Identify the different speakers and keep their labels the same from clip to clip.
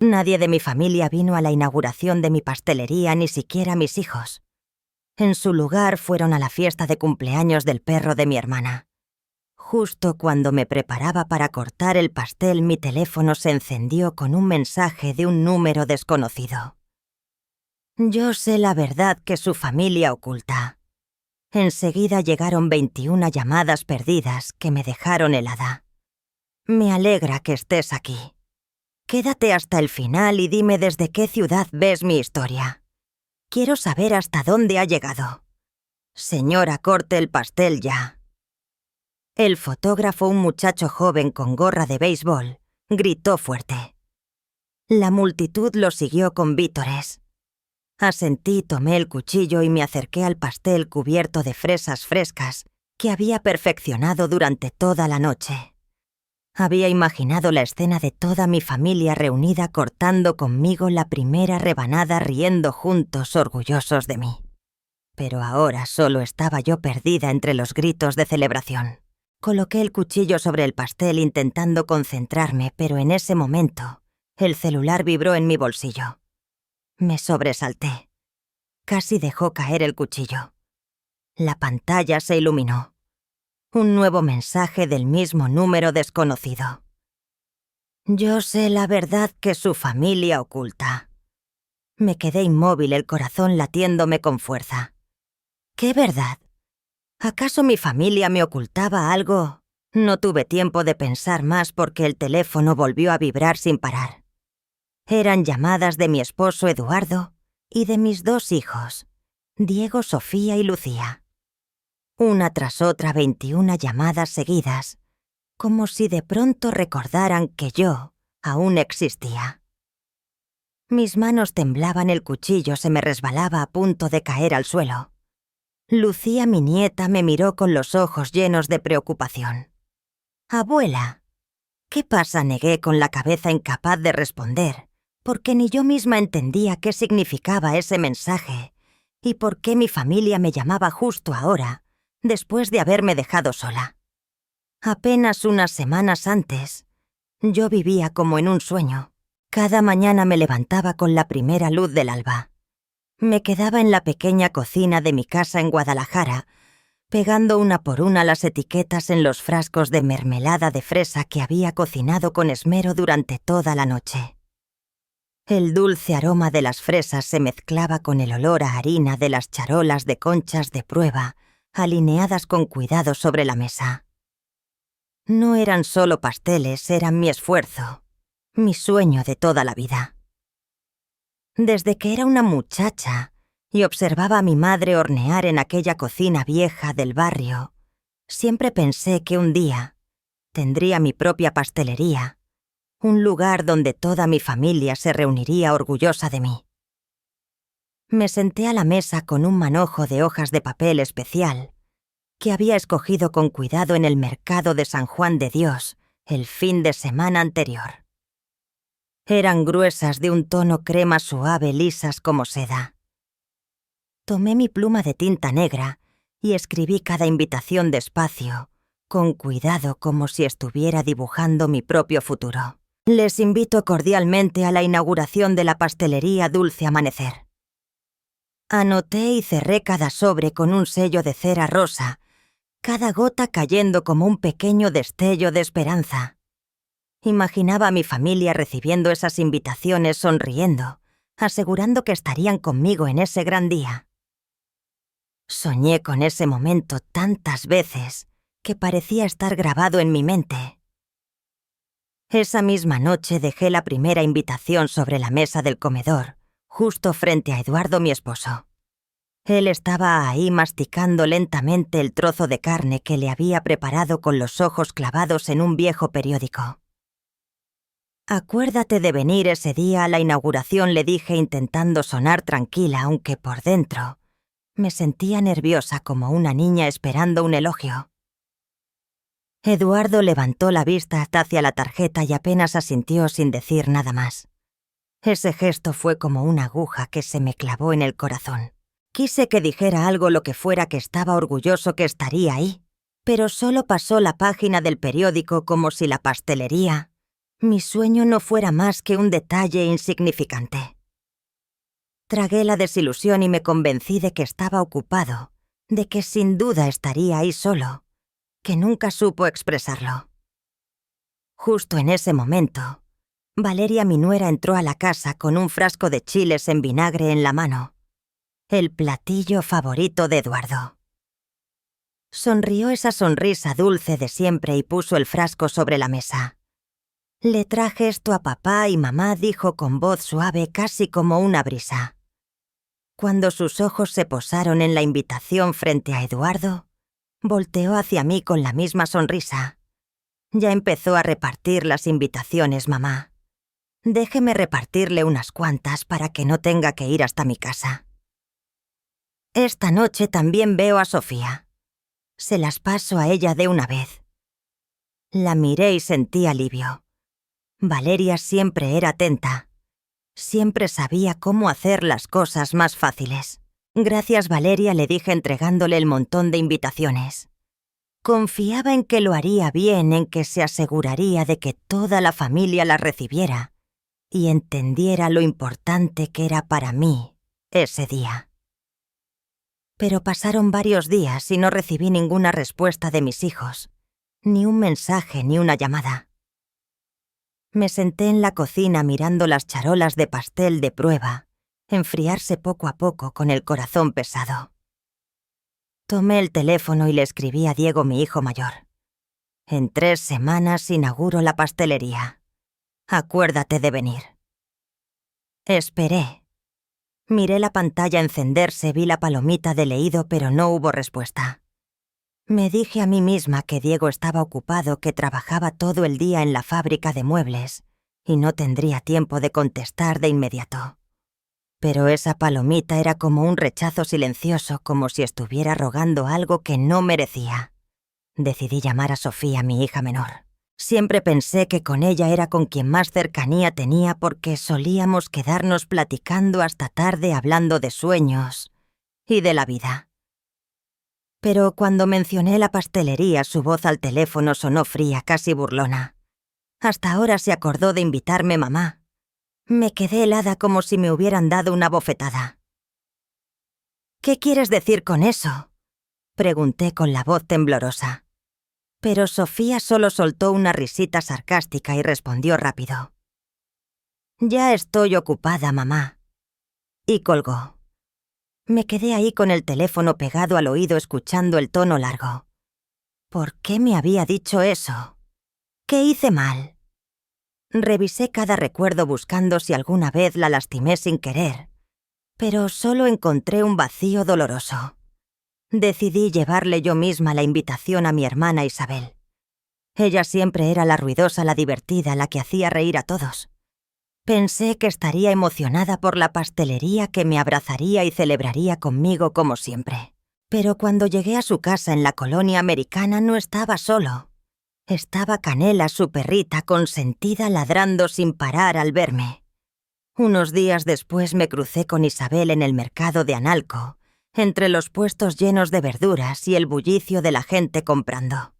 Speaker 1: Nadie de mi familia vino a la inauguración de mi pastelería, ni siquiera mis hijos. En su lugar fueron a la fiesta de cumpleaños del perro de mi hermana. Justo cuando me preparaba para cortar el pastel, mi teléfono se encendió con un mensaje de un número desconocido. Yo sé la verdad que su familia oculta. Enseguida llegaron 21 llamadas perdidas que me dejaron helada. Me alegra que estés aquí. Quédate hasta el final y dime desde qué ciudad ves mi historia. Quiero saber hasta dónde ha llegado. Señora, corte el pastel ya. El fotógrafo, un muchacho joven con gorra de béisbol, gritó fuerte. La multitud lo siguió con vítores. Asentí, tomé el cuchillo y me acerqué al pastel cubierto de fresas frescas que había perfeccionado durante toda la noche. Había imaginado la escena de toda mi familia reunida cortando conmigo la primera rebanada, riendo juntos, orgullosos de mí. Pero ahora solo estaba yo perdida entre los gritos de celebración. Coloqué el cuchillo sobre el pastel intentando concentrarme, pero en ese momento el celular vibró en mi bolsillo. Me sobresalté. Casi dejó caer el cuchillo. La pantalla se iluminó. Un nuevo mensaje del mismo número desconocido. Yo sé la verdad que su familia oculta. Me quedé inmóvil, el corazón latiéndome con fuerza. ¿Qué verdad? ¿Acaso mi familia me ocultaba algo? No tuve tiempo de pensar más porque el teléfono volvió a vibrar sin parar. Eran llamadas de mi esposo Eduardo y de mis 2 hijos, Diego, Sofía y Lucía. Una tras otra 21 llamadas seguidas, como si de pronto recordaran que yo aún existía. Mis manos temblaban, el cuchillo se me resbalaba a punto de caer al suelo. Lucía, mi nieta, me miró con los ojos llenos de preocupación. «Abuela». «¿Qué pasa?», negué con la cabeza incapaz de responder, porque ni yo misma entendía qué significaba ese mensaje y por qué mi familia me llamaba justo ahora, después de haberme dejado sola. Apenas unas semanas antes, yo vivía como en un sueño. Cada mañana me levantaba con la primera luz del alba. Me quedaba en la pequeña cocina de mi casa en Guadalajara, pegando una por una las etiquetas en los frascos de mermelada de fresa que había cocinado con esmero durante toda la noche. El dulce aroma de las fresas se mezclaba con el olor a harina de las charolas de conchas de prueba, alineadas con cuidado sobre la mesa. No eran solo pasteles, eran mi esfuerzo, mi sueño de toda la vida. Desde que era una muchacha y observaba a mi madre hornear en aquella cocina vieja del barrio, siempre pensé que un día tendría mi propia pastelería, un lugar donde toda mi familia se reuniría orgullosa de mí. Me senté a la mesa con un manojo de hojas de papel especial que había escogido con cuidado en el mercado de San Juan de Dios el fin de semana anterior. Eran gruesas, de un tono crema suave, lisas como seda. Tomé mi pluma de tinta negra y escribí cada invitación despacio, con cuidado, como si estuviera dibujando mi propio futuro. Les invito cordialmente a la inauguración de la pastelería Dulce Amanecer. Anoté y cerré cada sobre con un sello de cera rosa, cada gota cayendo como un pequeño destello de esperanza. Imaginaba a mi familia recibiendo esas invitaciones sonriendo, asegurando que estarían conmigo en ese gran día. Soñé con ese momento tantas veces que parecía estar grabado en mi mente. Esa misma noche dejé la primera invitación sobre la mesa del comedor, justo frente a Eduardo, mi esposo. Él estaba ahí masticando lentamente el trozo de carne que le había preparado con los ojos clavados en un viejo periódico. «Acuérdate de venir ese día a la inauguración», le dije intentando sonar tranquila, aunque por dentro me sentía nerviosa como una niña esperando un elogio. Eduardo levantó la vista hacia la tarjeta y apenas asintió sin decir nada más. Ese gesto fue como una aguja que se me clavó en el corazón. Quise que dijera algo, lo que fuera, que estaba orgulloso, que estaría ahí, pero solo pasó la página del periódico como si la pastelería mi sueño no fuera más que un detalle insignificante. Tragué la desilusión y me convencí de que estaba ocupado, de que sin duda estaría ahí solo, que nunca supo expresarlo. Justo en ese momento, Valeria, mi nuera, entró a la casa con un frasco de chiles en vinagre en la mano, el platillo favorito de Eduardo. Sonrió esa sonrisa dulce de siempre y puso el frasco sobre la mesa. «Le traje esto a papá y mamá», dijo con voz suave, casi como una brisa. Cuando sus ojos se posaron en la invitación frente a Eduardo, volteó hacia mí con la misma sonrisa. «Ya empezó a repartir las invitaciones, mamá. Déjeme repartirle unas cuantas para que no tenga que ir hasta mi casa. Esta noche también veo a Sofía. Se las paso a ella de una vez». La miré y sentí alivio. Valeria siempre era atenta. Siempre sabía cómo hacer las cosas más fáciles. «Gracias, Valeria», le dije entregándole el montón de invitaciones. Confiaba en que lo haría bien, en que se aseguraría de que toda la familia las recibiera y entendiera lo importante que era para mí ese día. Pero pasaron varios días y no recibí ninguna respuesta de mis hijos, ni un mensaje ni una llamada. Me senté en la cocina mirando las charolas de pastel de prueba enfriarse poco a poco con el corazón pesado. Tomé el teléfono y le escribí a Diego, mi hijo mayor. «En 3 semanas inauguro la pastelería. Acuérdate de venir». Esperé. Miré la pantalla encenderse, vi la palomita de leído, pero no hubo respuesta. Me dije a mí misma que Diego estaba ocupado, que trabajaba todo el día en la fábrica de muebles y no tendría tiempo de contestar de inmediato. Pero esa palomita era como un rechazo silencioso, como si estuviera rogando algo que no merecía. Decidí llamar a Sofía, mi hija menor. Siempre pensé que con ella era con quien más cercanía tenía porque solíamos quedarnos platicando hasta tarde hablando de sueños y de la vida. Pero cuando mencioné la pastelería, su voz al teléfono sonó fría, casi burlona. Hasta ahora se acordó de invitarme mamá. Me quedé helada como si me hubieran dado una bofetada. «¿Qué quieres decir con eso?», pregunté con la voz temblorosa. Pero Sofía solo soltó una risita sarcástica y respondió rápido. «Ya estoy ocupada, mamá». Y colgó. Me quedé ahí con el teléfono pegado al oído escuchando el tono largo. ¿Por qué me había dicho eso? ¿Qué hice mal? Revisé cada recuerdo buscando si alguna vez la lastimé sin querer, pero solo encontré un vacío doloroso. Decidí llevarle yo misma la invitación a mi hermana Isabel. Ella siempre era la ruidosa, la divertida, la que hacía reír a todos. Pensé que estaría emocionada por la pastelería, que me abrazaría y celebraría conmigo como siempre. Pero cuando llegué a su casa en la colonia americana no estaba solo. Estaba Canela, su perrita consentida, ladrando sin parar al verme. Unos días después me crucé con Isabel en el mercado de Analco, entre los puestos llenos de verduras y el bullicio de la gente comprando.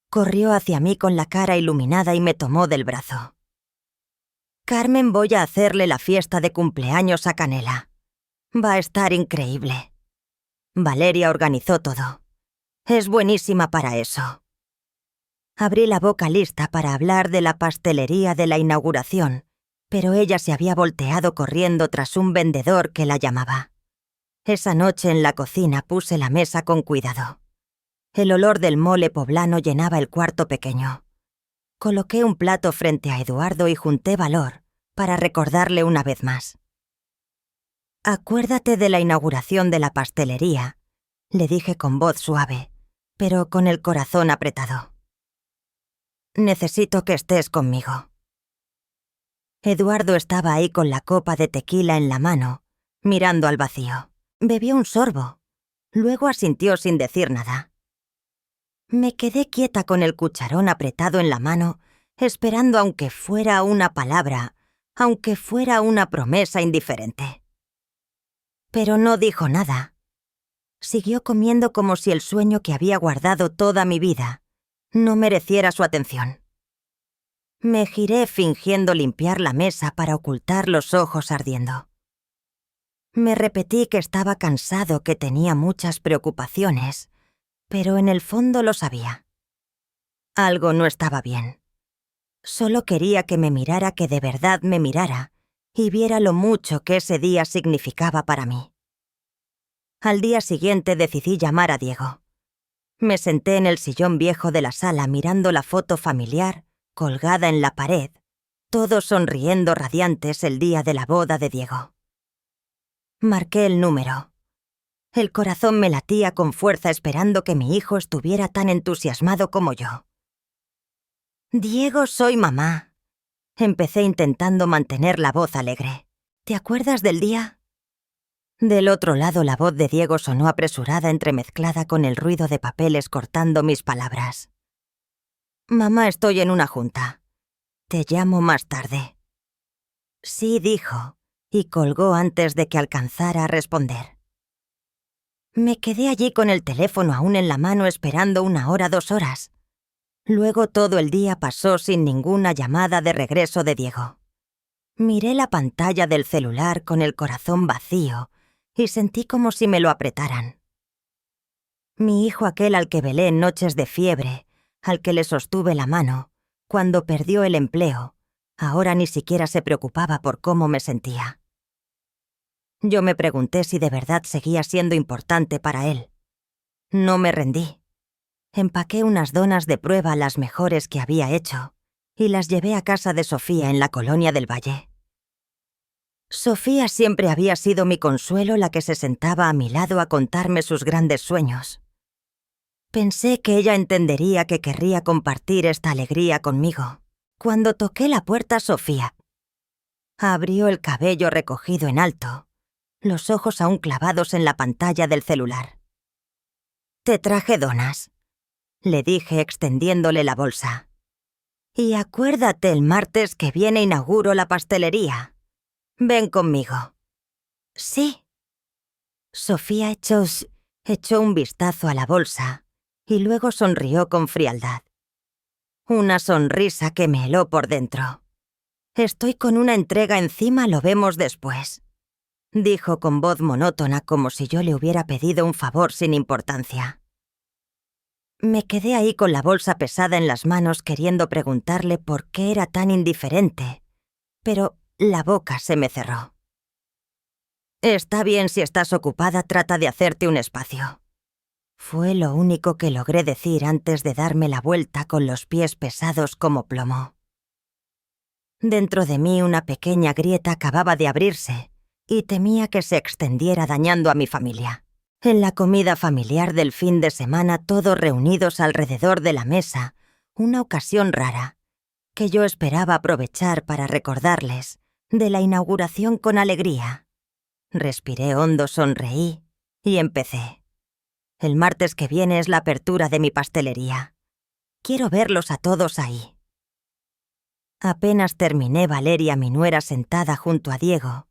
Speaker 1: Corrió hacia mí con la cara iluminada y me tomó del brazo. «Carmen, voy a hacerle la fiesta de cumpleaños a Canela. Va a estar increíble. Valeria organizó todo. Es buenísima para eso». Abrí la boca lista para hablar de la pastelería de la inauguración, pero ella se había volteado corriendo tras un vendedor que la llamaba. Esa noche en la cocina puse la mesa con cuidado. El olor del mole poblano llenaba el cuarto pequeño. Coloqué un plato frente a Eduardo y junté valor para recordarle una vez más. «Acuérdate de la inauguración de la pastelería», le dije con voz suave, pero con el corazón apretado. «Necesito que estés conmigo». Eduardo estaba ahí con la copa de tequila en la mano, mirando al vacío. Bebió un sorbo, luego asintió sin decir nada. Me quedé quieta con el cucharón apretado en la mano, esperando aunque fuera una palabra, aunque fuera una promesa indiferente. Pero no dijo nada. Siguió comiendo como si el sueño que había guardado toda mi vida no mereciera su atención. Me giré fingiendo limpiar la mesa para ocultar los ojos ardiendo. Me repetí que estaba cansado, que tenía muchas preocupaciones, pero en el fondo lo sabía. Algo no estaba bien. Solo quería que me mirara, que de verdad me mirara, y viera lo mucho que ese día significaba para mí. Al día siguiente decidí llamar a Diego. Me senté en el sillón viejo de la sala mirando la foto familiar colgada en la pared, todos sonriendo radiantes el día de la boda de Diego. Marqué el número. El corazón me latía con fuerza esperando que mi hijo estuviera tan entusiasmado como yo. Diego, soy mamá. Empecé intentando mantener la voz alegre. ¿Te acuerdas del día? Del otro lado la voz de Diego sonó apresurada, entremezclada con el ruido de papeles cortando mis palabras. Mamá, estoy en una junta. Te llamo más tarde. Sí, dijo, y colgó antes de que alcanzara a responder. Me quedé allí con el teléfono aún en la mano esperando 1 hora, 2 horas. Luego todo el día pasó sin ninguna llamada de regreso de Diego. Miré la pantalla del celular con el corazón vacío y sentí como si me lo apretaran. Mi hijo, aquel al que velé en noches de fiebre, al que le sostuve la mano, cuando perdió el empleo, ahora ni siquiera se preocupaba por cómo me sentía. Yo me pregunté si de verdad seguía siendo importante para él. No me rendí. Empaqué unas donas de prueba, las mejores que había hecho, y las llevé a casa de Sofía en la Colonia del Valle. Sofía siempre había sido mi consuelo, la que se sentaba a mi lado a contarme sus grandes sueños. Pensé que ella entendería que querría compartir esta alegría conmigo. Cuando toqué la puerta, Sofía abrió el cabello recogido en alto, los ojos aún clavados en la pantalla del celular. «Te traje donas», le dije extendiéndole la bolsa. «Y acuérdate, el martes que viene inauguro la pastelería. Ven conmigo». «Sí». Sofía echó un vistazo a la bolsa y luego sonrió con frialdad. Una sonrisa que me heló por dentro. «Estoy con una entrega encima, lo vemos después», dijo con voz monótona, como si yo le hubiera pedido un favor sin importancia. Me quedé ahí con la bolsa pesada en las manos queriendo preguntarle por qué era tan indiferente, pero la boca se me cerró. «Está bien, si estás ocupada, trata de hacerte un espacio». Fue lo único que logré decir antes de darme la vuelta con los pies pesados como plomo. Dentro de mí una pequeña grieta acababa de abrirse y temía que se extendiera dañando a mi familia. En la comida familiar del fin de semana, todos reunidos alrededor de la mesa, una ocasión rara, que yo esperaba aprovechar para recordarles de la inauguración con alegría. Respiré hondo, sonreí y empecé. El martes que viene es la apertura de mi pastelería. Quiero verlos a todos ahí. Apenas terminé, Valeria, mi nuera, sentada junto a Diego,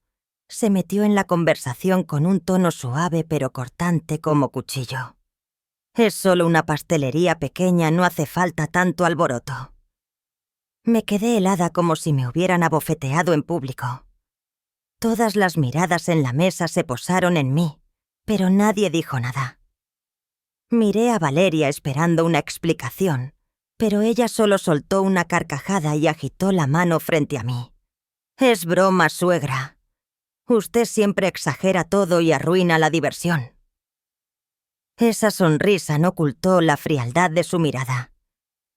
Speaker 1: se metió en la conversación con un tono suave pero cortante como cuchillo. «Es solo una pastelería pequeña, no hace falta tanto alboroto». Me quedé helada, como si me hubieran abofeteado en público. Todas las miradas en la mesa se posaron en mí, pero nadie dijo nada. Miré a Valeria esperando una explicación, pero ella solo soltó una carcajada y agitó la mano frente a mí. «Es broma, suegra. Usted siempre exagera todo y arruina la diversión». Esa sonrisa no ocultó la frialdad de su mirada.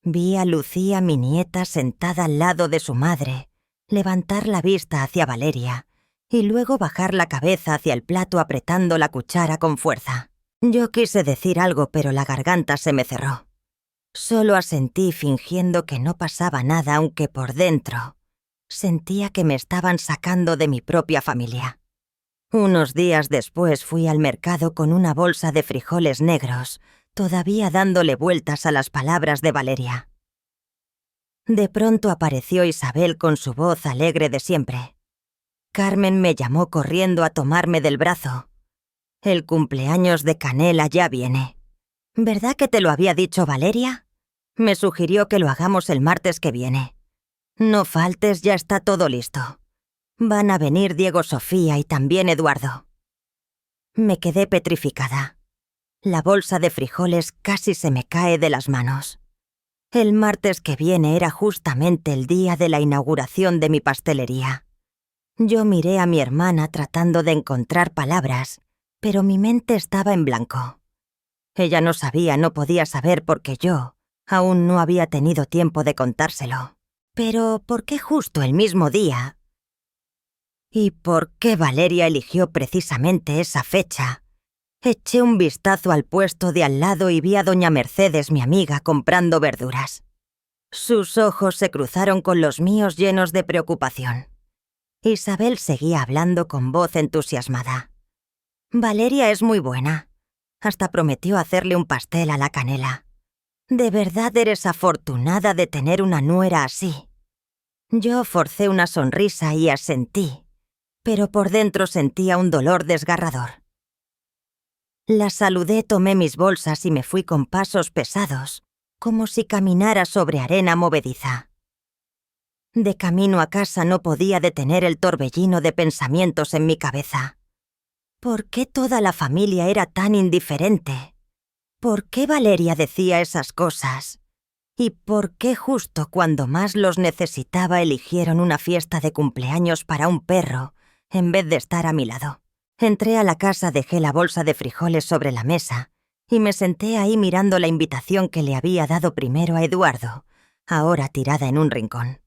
Speaker 1: Vi a Lucía, mi nieta, sentada al lado de su madre, levantar la vista hacia Valeria y luego bajar la cabeza hacia el plato apretando la cuchara con fuerza. Yo quise decir algo, pero la garganta se me cerró. Solo asentí fingiendo que no pasaba nada, aunque por dentro sentía que me estaban sacando de mi propia familia. Unos días después fui al mercado con una bolsa de frijoles negros, todavía dándole vueltas a las palabras de Valeria. De pronto apareció Isabel con su voz alegre de siempre. Carmen me llamó corriendo a tomarme del brazo. «El cumpleaños de Canela ya viene. ¿Verdad que te lo había dicho Valeria? Me sugirió que lo hagamos el martes que viene. No faltes, ya está todo listo. Van a venir Diego, Sofía y también Eduardo. Me quedé petrificada. La bolsa de frijoles casi se me cae de las manos. El martes que viene era justamente el día de la inauguración de mi pastelería. Yo miré a mi hermana tratando de encontrar palabras, pero mi mente estaba en blanco. Ella no sabía, no podía saber porque yo aún no había tenido tiempo de contárselo. Pero, ¿por qué justo el mismo día? ¿Y por qué Valeria eligió precisamente esa fecha? Eché un vistazo al puesto de al lado y vi a doña Mercedes, mi amiga, comprando verduras. Sus ojos se cruzaron con los míos llenos de preocupación. Isabel seguía hablando con voz entusiasmada. Valeria es muy buena. Hasta prometió hacerle un pastel a la canela. De verdad eres afortunada de tener una nuera así. Yo forcé una sonrisa y asentí, pero por dentro sentía un dolor desgarrador. La saludé, tomé mis bolsas y me fui con pasos pesados, como si caminara sobre arena movediza. De camino a casa no podía detener el torbellino de pensamientos en mi cabeza. ¿Por qué toda la familia era tan indiferente? ¿Por qué Valeria decía esas cosas? ¿Y por qué justo cuando más los necesitaba eligieron una fiesta de cumpleaños para un perro en vez de estar a mi lado? Entré a la casa, dejé la bolsa de frijoles sobre la mesa y me senté ahí mirando la invitación que le había dado primero a Eduardo, ahora tirada en un rincón.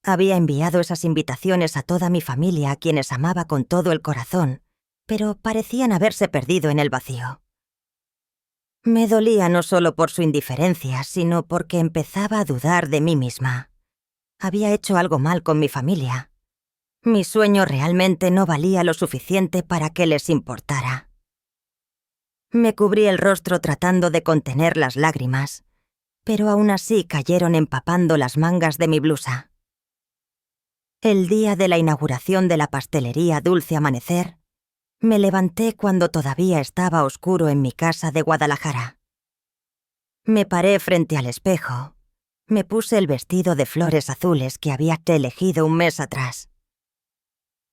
Speaker 1: Había enviado esas invitaciones a toda mi familia, a quienes amaba con todo el corazón, pero parecían haberse perdido en el vacío. Me dolía no solo por su indiferencia, sino porque empezaba a dudar de mí misma. Había hecho algo mal con mi familia. Mi sueño realmente no valía lo suficiente para que les importara. Me cubrí el rostro tratando de contener las lágrimas, pero aún así cayeron empapando las mangas de mi blusa. El día de la inauguración de la pastelería Dulce Amanecer, me levanté cuando todavía estaba oscuro en mi casa de Guadalajara. Me paré frente al espejo. Me puse el vestido de flores azules que había elegido un mes atrás.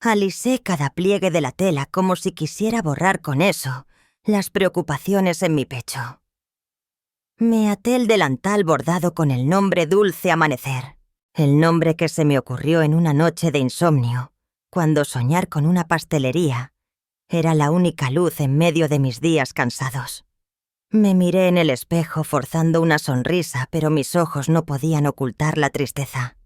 Speaker 1: Alisé cada pliegue de la tela como si quisiera borrar con eso las preocupaciones en mi pecho. Me até el delantal bordado con el nombre Dulce Amanecer, el nombre que se me ocurrió en una noche de insomnio, cuando soñar con una pastelería era la única luz en medio de mis días cansados. Me miré en el espejo forzando una sonrisa, pero mis ojos no podían ocultar la tristeza.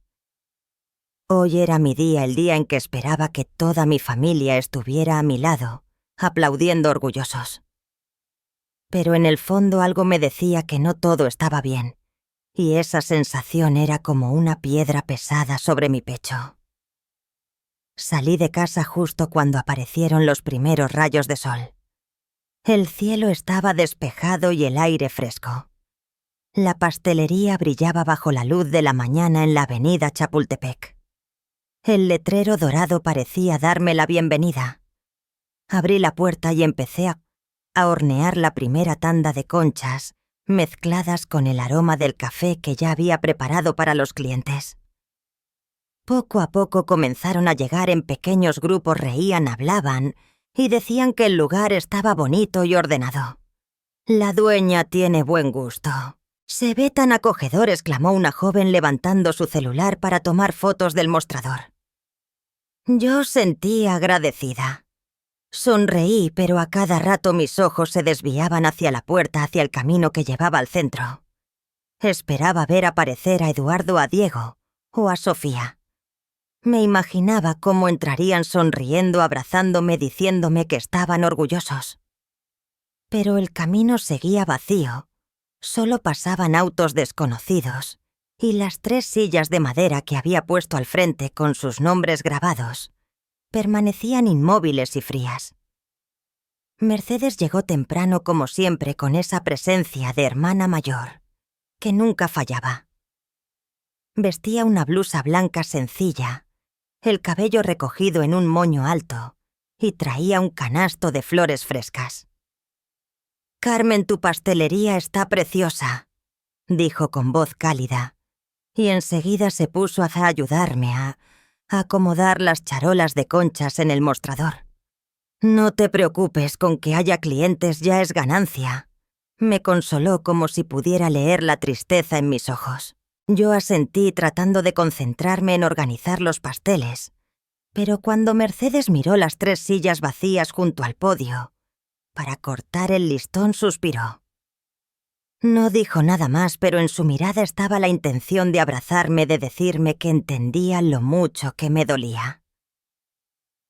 Speaker 1: Hoy era mi día, el día en que esperaba que toda mi familia estuviera a mi lado, aplaudiendo orgullosos. Pero en el fondo algo me decía que no todo estaba bien, y esa sensación era como una piedra pesada sobre mi pecho. Salí de casa justo cuando aparecieron los primeros rayos de sol. El cielo estaba despejado y el aire fresco. La pastelería brillaba bajo la luz de la mañana en la avenida Chapultepec. El letrero dorado parecía darme la bienvenida. Abrí la puerta y empecé a hornear la primera tanda de conchas, mezcladas con el aroma del café que ya había preparado para los clientes. Poco a poco comenzaron a llegar en pequeños grupos, reían, hablaban y decían que el lugar estaba bonito y ordenado. «La dueña tiene buen gusto. Se ve tan acogedor», exclamó una joven levantando su celular para tomar fotos del mostrador. Yo sentí agradecida. Sonreí, pero a cada rato mis ojos se desviaban hacia la puerta, hacia el camino que llevaba al centro. Esperaba ver aparecer a Eduardo, a Diego o a Sofía. Me imaginaba cómo entrarían sonriendo, abrazándome, diciéndome que estaban orgullosos. Pero el camino seguía vacío. Solo pasaban autos desconocidos, y las 3 sillas de madera que había puesto al frente con sus nombres grabados permanecían inmóviles y frías. Mercedes llegó temprano como siempre, con esa presencia de hermana mayor, que nunca fallaba. Vestía una blusa blanca sencilla, el cabello recogido en un moño alto, y traía un canasto de flores frescas. «Carmen, tu pastelería está preciosa», dijo con voz cálida, y enseguida se puso a ayudarme a acomodar las charolas de conchas en el mostrador. «No te preocupes, con que haya clientes ya es ganancia», me consoló como si pudiera leer la tristeza en mis ojos. Yo asentí tratando de concentrarme en organizar los pasteles, pero cuando Mercedes miró las 3 sillas vacías junto al podio, para cortar el listón suspiró. No dijo nada más, pero en su mirada estaba la intención de abrazarme, de decirme que entendía lo mucho que me dolía.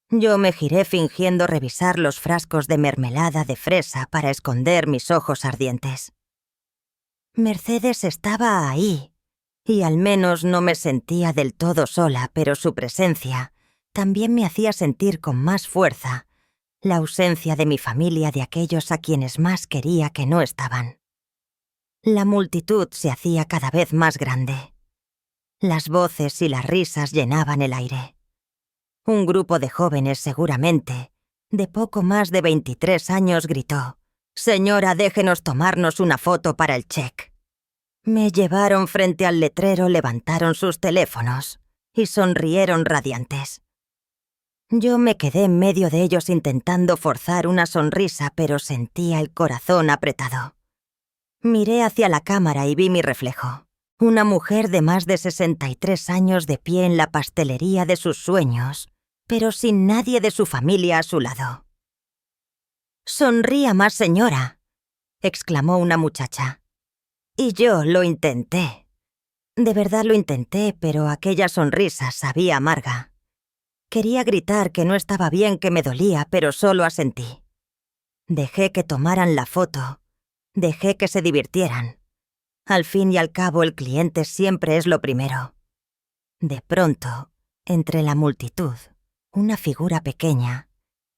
Speaker 1: Yo me giré fingiendo revisar los frascos de mermelada de fresa para esconder mis ojos ardientes. Mercedes estaba ahí, y al menos no me sentía del todo sola, pero su presencia también me hacía sentir con más fuerza la ausencia de mi familia, de aquellos a quienes más quería que no estaban. La multitud se hacía cada vez más grande. Las voces y las risas llenaban el aire. Un grupo de jóvenes, seguramente, de poco más de 23 años, gritó: «Señora, déjenos tomarnos una foto para el check». Me llevaron frente al letrero, levantaron sus teléfonos y sonrieron radiantes. Yo me quedé en medio de ellos intentando forzar una sonrisa, pero sentía el corazón apretado. Miré hacia la cámara y vi mi reflejo. Una mujer de más de 63 años de pie en la pastelería de sus sueños, pero sin nadie de su familia a su lado. «Sonría más, señora», exclamó una muchacha. Y yo lo intenté. De verdad lo intenté, pero aquella sonrisa sabía amarga. Quería gritar que no estaba bien, que me dolía, pero solo asentí. Dejé que tomaran la foto. Dejé que se divirtieran. Al fin y al cabo, el cliente siempre es lo primero. De pronto, entre la multitud, una figura pequeña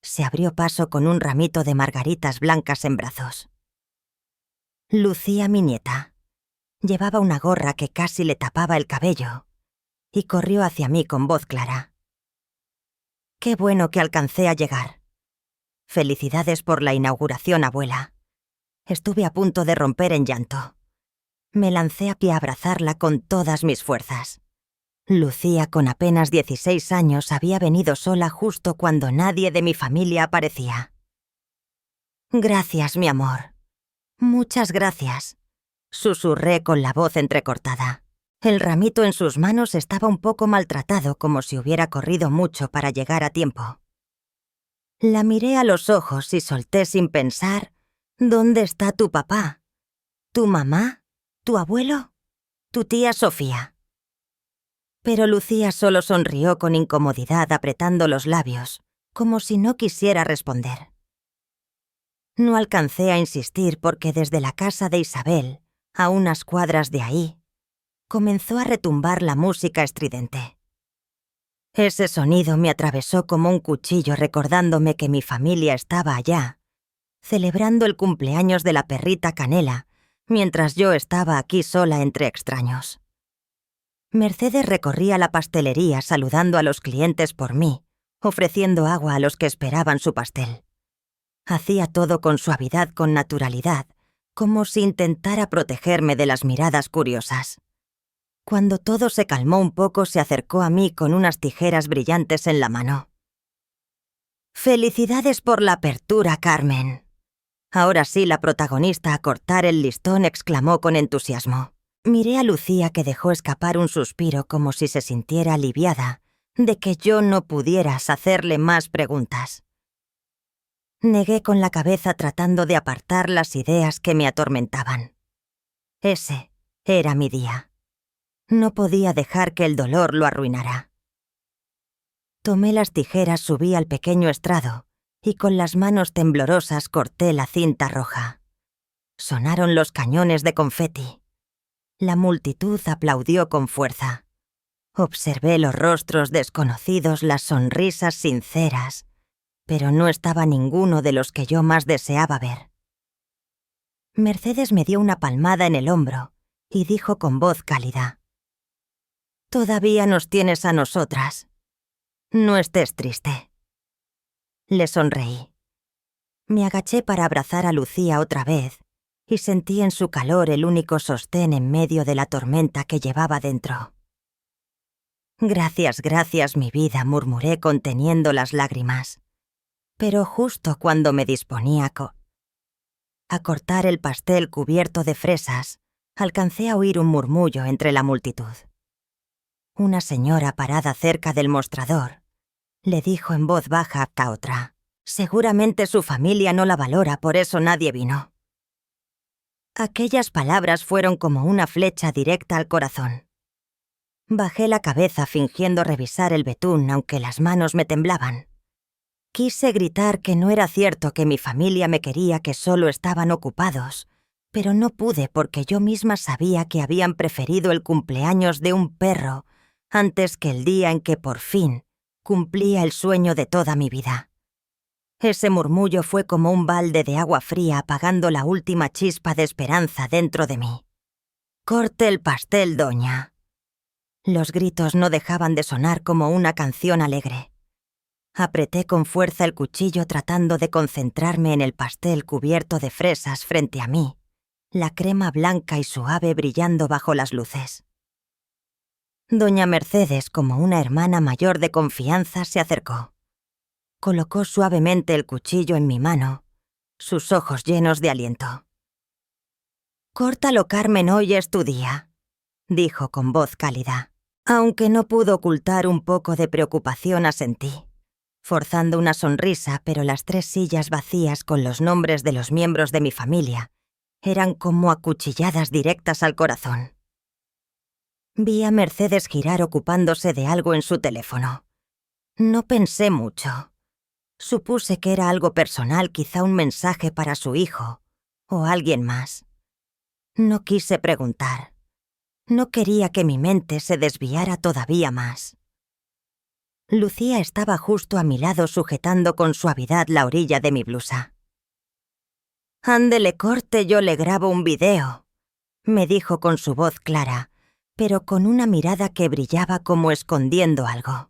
Speaker 1: se abrió paso con un ramito de margaritas blancas en brazos. Lucía, mi nieta. Llevaba una gorra que casi le tapaba el cabello y corrió hacia mí con voz clara. «Qué bueno que alcancé a llegar. Felicidades por la inauguración, abuela». Estuve a punto de romper en llanto. Me lancé a pie a abrazarla con todas mis fuerzas. Lucía, con apenas 16 años, había venido sola justo cuando nadie de mi familia aparecía. «Gracias, mi amor. Muchas gracias», susurré con la voz entrecortada. El ramito en sus manos estaba un poco maltratado, como si hubiera corrido mucho para llegar a tiempo. La miré a los ojos y solté sin pensar: «¿Dónde está tu papá? ¿Tu mamá? ¿Tu abuelo? ¿Tu tía Sofía?» Pero Lucía solo sonrió con incomodidad, apretando los labios, como si no quisiera responder. No alcancé a insistir porque desde la casa de Isabel, a unas cuadras de ahí, comenzó a retumbar la música estridente. Ese sonido me atravesó como un cuchillo, recordándome que mi familia estaba allá, celebrando el cumpleaños de la perrita Canela, mientras yo estaba aquí sola entre extraños. Mercedes recorría la pastelería saludando a los clientes por mí, ofreciendo agua a los que esperaban su pastel. Hacía todo con suavidad, con naturalidad, como si intentara protegerme de las miradas curiosas. Cuando todo se calmó un poco, se acercó a mí con unas tijeras brillantes en la mano. «Felicidades por la apertura, Carmen». Ahora sí, la protagonista a cortar el listón, exclamó con entusiasmo. Miré a Lucía, que dejó escapar un suspiro como si se sintiera aliviada de que yo no pudiera hacerle más preguntas. Negué con la cabeza tratando de apartar las ideas que me atormentaban. Ese era mi día. No podía dejar que el dolor lo arruinara. Tomé las tijeras, subí al pequeño estrado y con las manos temblorosas corté la cinta roja. Sonaron los cañones de confeti. La multitud aplaudió con fuerza. Observé los rostros desconocidos, las sonrisas sinceras, pero no estaba ninguno de los que yo más deseaba ver. Mercedes me dio una palmada en el hombro y dijo con voz cálida: «Todavía nos tienes a nosotras. No estés triste». Le sonreí. Me agaché para abrazar a Lucía otra vez y sentí en su calor el único sostén en medio de la tormenta que llevaba dentro. Gracias, gracias, mi vida, murmuré conteniendo las lágrimas. Pero justo cuando me disponía a cortar el pastel cubierto de fresas, alcancé a oír un murmullo entre la multitud. Una señora parada cerca del mostrador le dijo en voz baja a otra: «Seguramente su familia no la valora, por eso nadie vino». Aquellas palabras fueron como una flecha directa al corazón. Bajé la cabeza fingiendo revisar el betún, aunque las manos me temblaban. Quise gritar que no era cierto, que mi familia me quería, que solo estaban ocupados, pero no pude porque yo misma sabía que habían preferido el cumpleaños de un perro antes que el día en que por fin cumplía el sueño de toda mi vida. Ese murmullo fue como un balde de agua fría apagando la última chispa de esperanza dentro de mí. «Corte el pastel, doña». Los gritos no dejaban de sonar como una canción alegre. Apreté con fuerza el cuchillo tratando de concentrarme en el pastel cubierto de fresas frente a mí, la crema blanca y suave brillando bajo las luces. Doña Mercedes, como una hermana mayor de confianza, se acercó. Colocó suavemente el cuchillo en mi mano, sus ojos llenos de aliento. «Córtalo, Carmen, hoy es tu día», dijo con voz cálida. Aunque no pudo ocultar un poco de preocupación, asentí, forzando una sonrisa, pero las 3 sillas vacías con los nombres de los miembros de mi familia eran como acuchilladas directas al corazón. Vi a Mercedes girar ocupándose de algo en su teléfono. No pensé mucho. Supuse que era algo personal, quizá un mensaje para su hijo o alguien más. No quise preguntar. No quería que mi mente se desviara todavía más. Lucía estaba justo a mi lado sujetando con suavidad la orilla de mi blusa. «Ándele, corte, yo le grabo un video», me dijo con su voz clara, pero con una mirada que brillaba como escondiendo algo.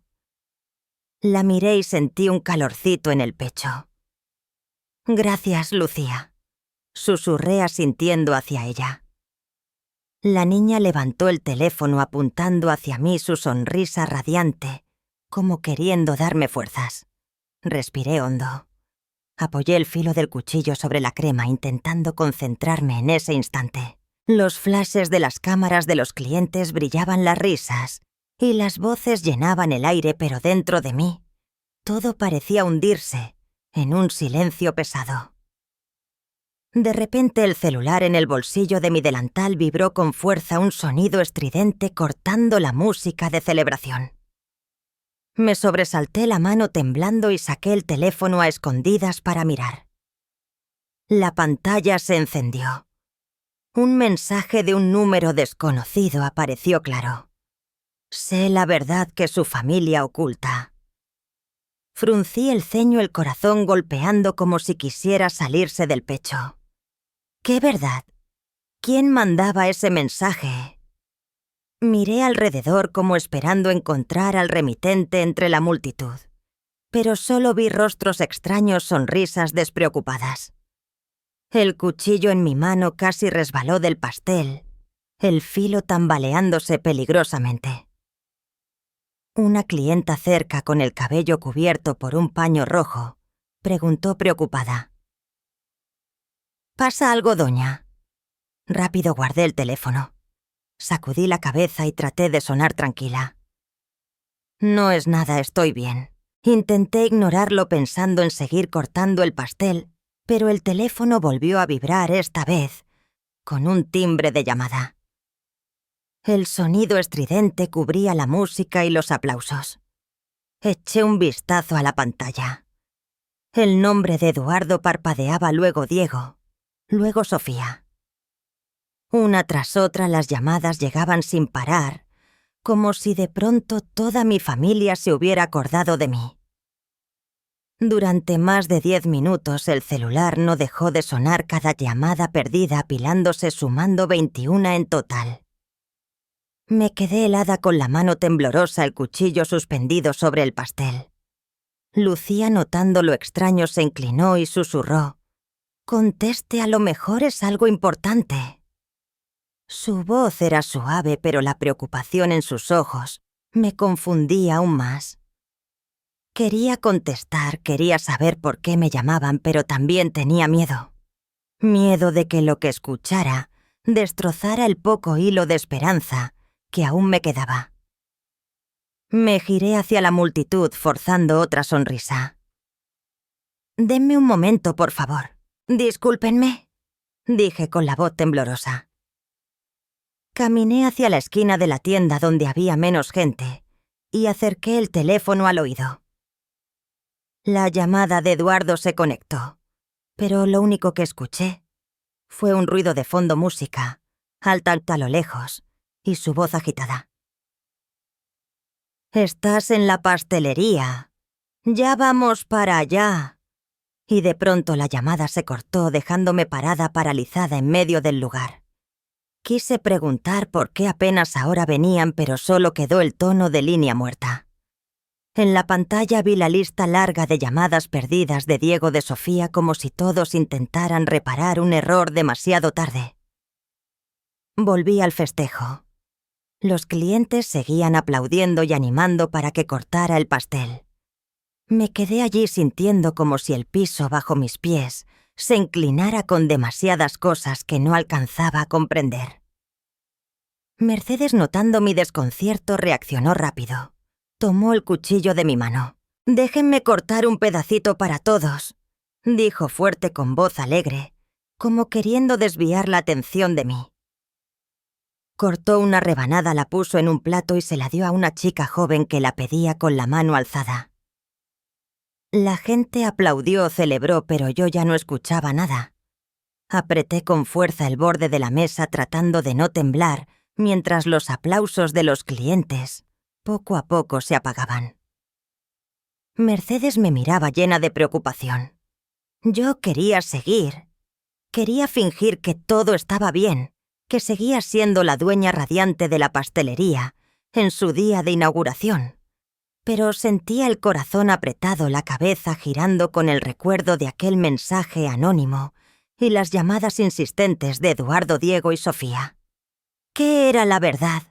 Speaker 1: La miré y sentí un calorcito en el pecho. «Gracias, Lucía», susurré asintiendo hacia ella. La niña levantó el teléfono apuntando hacia mí su sonrisa radiante, como queriendo darme fuerzas. Respiré hondo. Apoyé el filo del cuchillo sobre la crema intentando concentrarme en ese instante. Los flashes de las cámaras de los clientes brillaban las risas y las voces llenaban el aire, pero dentro de mí todo parecía hundirse en un silencio pesado. De repente el celular en el bolsillo de mi delantal vibró con fuerza, un sonido estridente cortando la música de celebración. Me sobresalté la mano temblando y saqué el teléfono a escondidas para mirar. La pantalla se encendió. Un mensaje de un número desconocido apareció claro. «Sé la verdad que su familia oculta». Fruncí el ceño, el corazón golpeando como si quisiera salirse del pecho. ¿Qué verdad? ¿Quién mandaba ese mensaje? Miré alrededor como esperando encontrar al remitente entre la multitud, pero solo vi rostros extraños, sonrisas despreocupadas. El cuchillo en mi mano casi resbaló del pastel, el filo tambaleándose peligrosamente. Una clienta cerca, con el cabello cubierto por un paño rojo, preguntó preocupada: «¿Pasa algo, doña?» Rápido guardé el teléfono. Sacudí la cabeza y traté de sonar tranquila. «No es nada, estoy bien». Intenté ignorarlo pensando en seguir cortando el pastel, pero el teléfono volvió a vibrar, esta vez con un timbre de llamada. El sonido estridente cubría la música y los aplausos. Eché un vistazo a la pantalla. El nombre de Eduardo parpadeaba, luego Diego, luego Sofía. Una tras otra las llamadas llegaban sin parar, como si de pronto toda mi familia se hubiera acordado de mí. Durante más de 10 minutos el celular no dejó de sonar, cada llamada perdida apilándose, sumando 21 en total. Me quedé helada con la mano temblorosa, el cuchillo suspendido sobre el pastel. Lucía, notando lo extraño, se inclinó y susurró, Conteste, a lo mejor es algo importante. Su voz era suave, pero la preocupación en sus ojos me confundía aún más. Quería contestar, quería saber por qué me llamaban, pero también tenía miedo. Miedo de que lo que escuchara destrozara el poco hilo de esperanza que aún me quedaba. Me giré hacia la multitud forzando otra sonrisa. «Denme un momento, por favor. Discúlpenme», dije con la voz temblorosa. Caminé hacia la esquina de la tienda donde había menos gente y acerqué el teléfono al oído. La llamada de Eduardo se conectó, pero lo único que escuché fue un ruido de fondo, música, alta a lo lejos, y su voz agitada. «Estás en la pastelería. Ya vamos para allá». Y de pronto la llamada se cortó, dejándome paralizada en medio del lugar. Quise preguntar por qué apenas ahora venían, pero solo quedó el tono de línea muerta. En la pantalla vi la lista larga de llamadas perdidas de Diego, de Sofía, como si todos intentaran reparar un error demasiado tarde. Volví al festejo. Los clientes seguían aplaudiendo y animando para que cortara el pastel. Me quedé allí sintiendo como si el piso bajo mis pies se inclinara con demasiadas cosas que no alcanzaba a comprender. Mercedes, notando mi desconcierto, reaccionó rápido. Tomó el cuchillo de mi mano. «Déjenme cortar un pedacito para todos», dijo fuerte con voz alegre, como queriendo desviar la atención de mí. Cortó una rebanada, la puso en un plato y se la dio a una chica joven que la pedía con la mano alzada. La gente aplaudió, celebró, pero yo ya no escuchaba nada. Apreté con fuerza el borde de la mesa tratando de no temblar, mientras los aplausos de los clientes poco a poco se apagaban. Mercedes me miraba llena de preocupación. Yo quería seguir. Quería fingir que todo estaba bien, que seguía siendo la dueña radiante de la pastelería en su día de inauguración. Pero sentía el corazón apretado, la cabeza girando con el recuerdo de aquel mensaje anónimo y las llamadas insistentes de Eduardo, Diego y Sofía. ¿Qué era la verdad?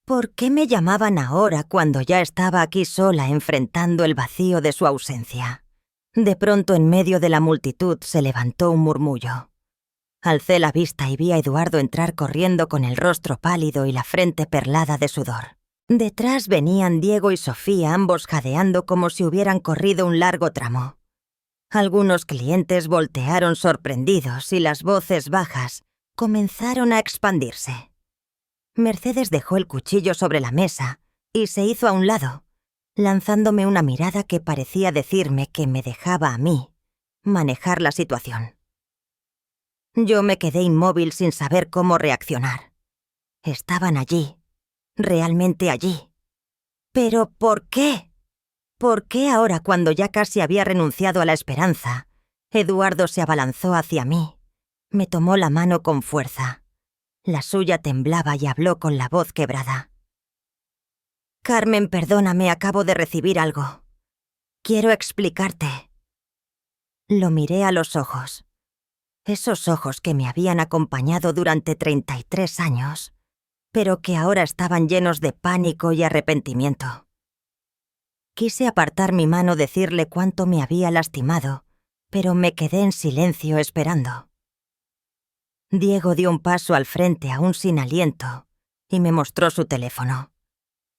Speaker 1: ¿Por qué me llamaban ahora cuando ya estaba aquí sola enfrentando el vacío de su ausencia? De pronto, en medio de la multitud, se levantó un murmullo. Alcé la vista y vi a Eduardo entrar corriendo con el rostro pálido y la frente perlada de sudor. Detrás venían Diego y Sofía, ambos jadeando como si hubieran corrido un largo tramo. Algunos clientes voltearon sorprendidos y las voces bajas comenzaron a expandirse. Mercedes dejó el cuchillo sobre la mesa y se hizo a un lado, lanzándome una mirada que parecía decirme que me dejaba a mí manejar la situación. Yo me quedé inmóvil sin saber cómo reaccionar. Estaban allí. Realmente allí. ¿Pero por qué? ¿Por qué ahora, cuando ya casi había renunciado a la esperanza, Eduardo se abalanzó hacia mí, me tomó la mano con fuerza? La suya temblaba y habló con la voz quebrada. «Carmen, perdóname, acabo de recibir algo. Quiero explicarte». Lo miré a los ojos. Esos ojos que me habían acompañado durante 33 años. Pero que ahora estaban llenos de pánico y arrepentimiento. Quise apartar mi mano, decirle cuánto me había lastimado, pero me quedé en silencio esperando. Diego dio un paso al frente, aún sin aliento, y me mostró su teléfono.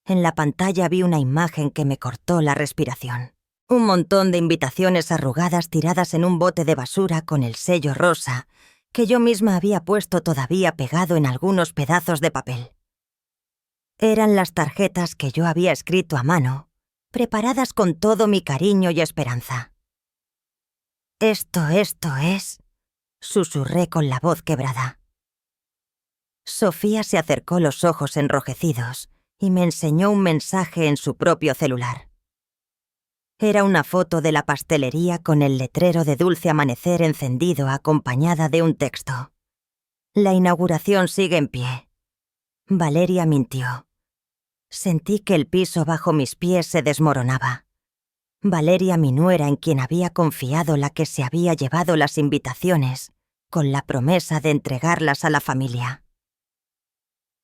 Speaker 1: En la pantalla vi una imagen que me cortó la respiración. Un montón de invitaciones arrugadas tiradas en un bote de basura con el sello rosa que yo misma había puesto todavía pegado en algunos pedazos de papel. Eran las tarjetas que yo había escrito a mano, preparadas con todo mi cariño y esperanza. Esto es», susurré con la voz quebrada. Sofía se acercó, los ojos enrojecidos, y me enseñó un mensaje en su propio celular. Era una foto de la pastelería con el letrero de Dulce Amanecer encendido, acompañada de un texto. «La inauguración sigue en pie. Valeria mintió». Sentí que el piso bajo mis pies se desmoronaba. Valeria, mi nuera, en quien había confiado, la que se había llevado las invitaciones, con la promesa de entregarlas a la familia.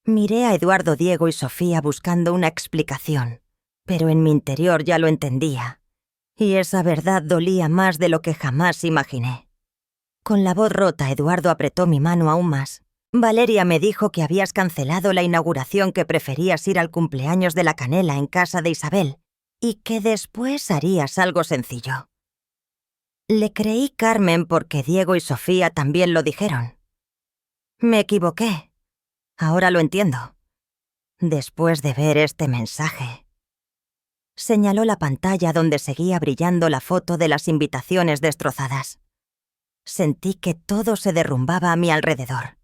Speaker 1: Miré a Eduardo, Diego y Sofía buscando una explicación, pero en mi interior ya lo entendía, y esa verdad dolía más de lo que jamás imaginé. Con la voz rota, Eduardo apretó mi mano aún más. Valeria me dijo que habías cancelado la inauguración, que preferías ir al cumpleaños de la Canela en casa de Isabel y que después harías algo sencillo. Le creí, Carmen, porque Diego y Sofía también lo dijeron. Me equivoqué. Ahora lo entiendo. Después de ver este mensaje. Señaló la pantalla donde seguía brillando la foto de las invitaciones destrozadas. Sentí que todo se derrumbaba a mi alrededor.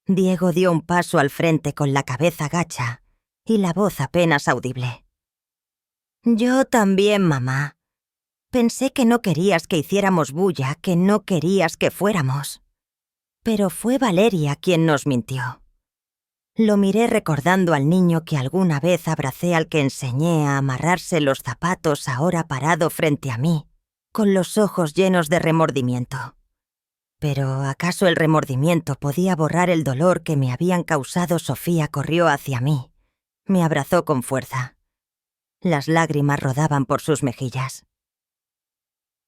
Speaker 1: Diego dio un paso al frente con la cabeza gacha y la voz apenas audible. Yo también, mamá. Pensé que no querías que hiciéramos bulla, que no querías que fuéramos. Pero fue Valeria quien nos mintió. Lo miré recordando al niño que alguna vez abracé, al que enseñé a amarrarse los zapatos, ahora parado frente a mí, con los ojos llenos de remordimiento. Pero ¿acaso el remordimiento podía borrar el dolor que me habían causado? Sofía corrió hacia mí. Me abrazó con fuerza. Las lágrimas rodaban por sus mejillas.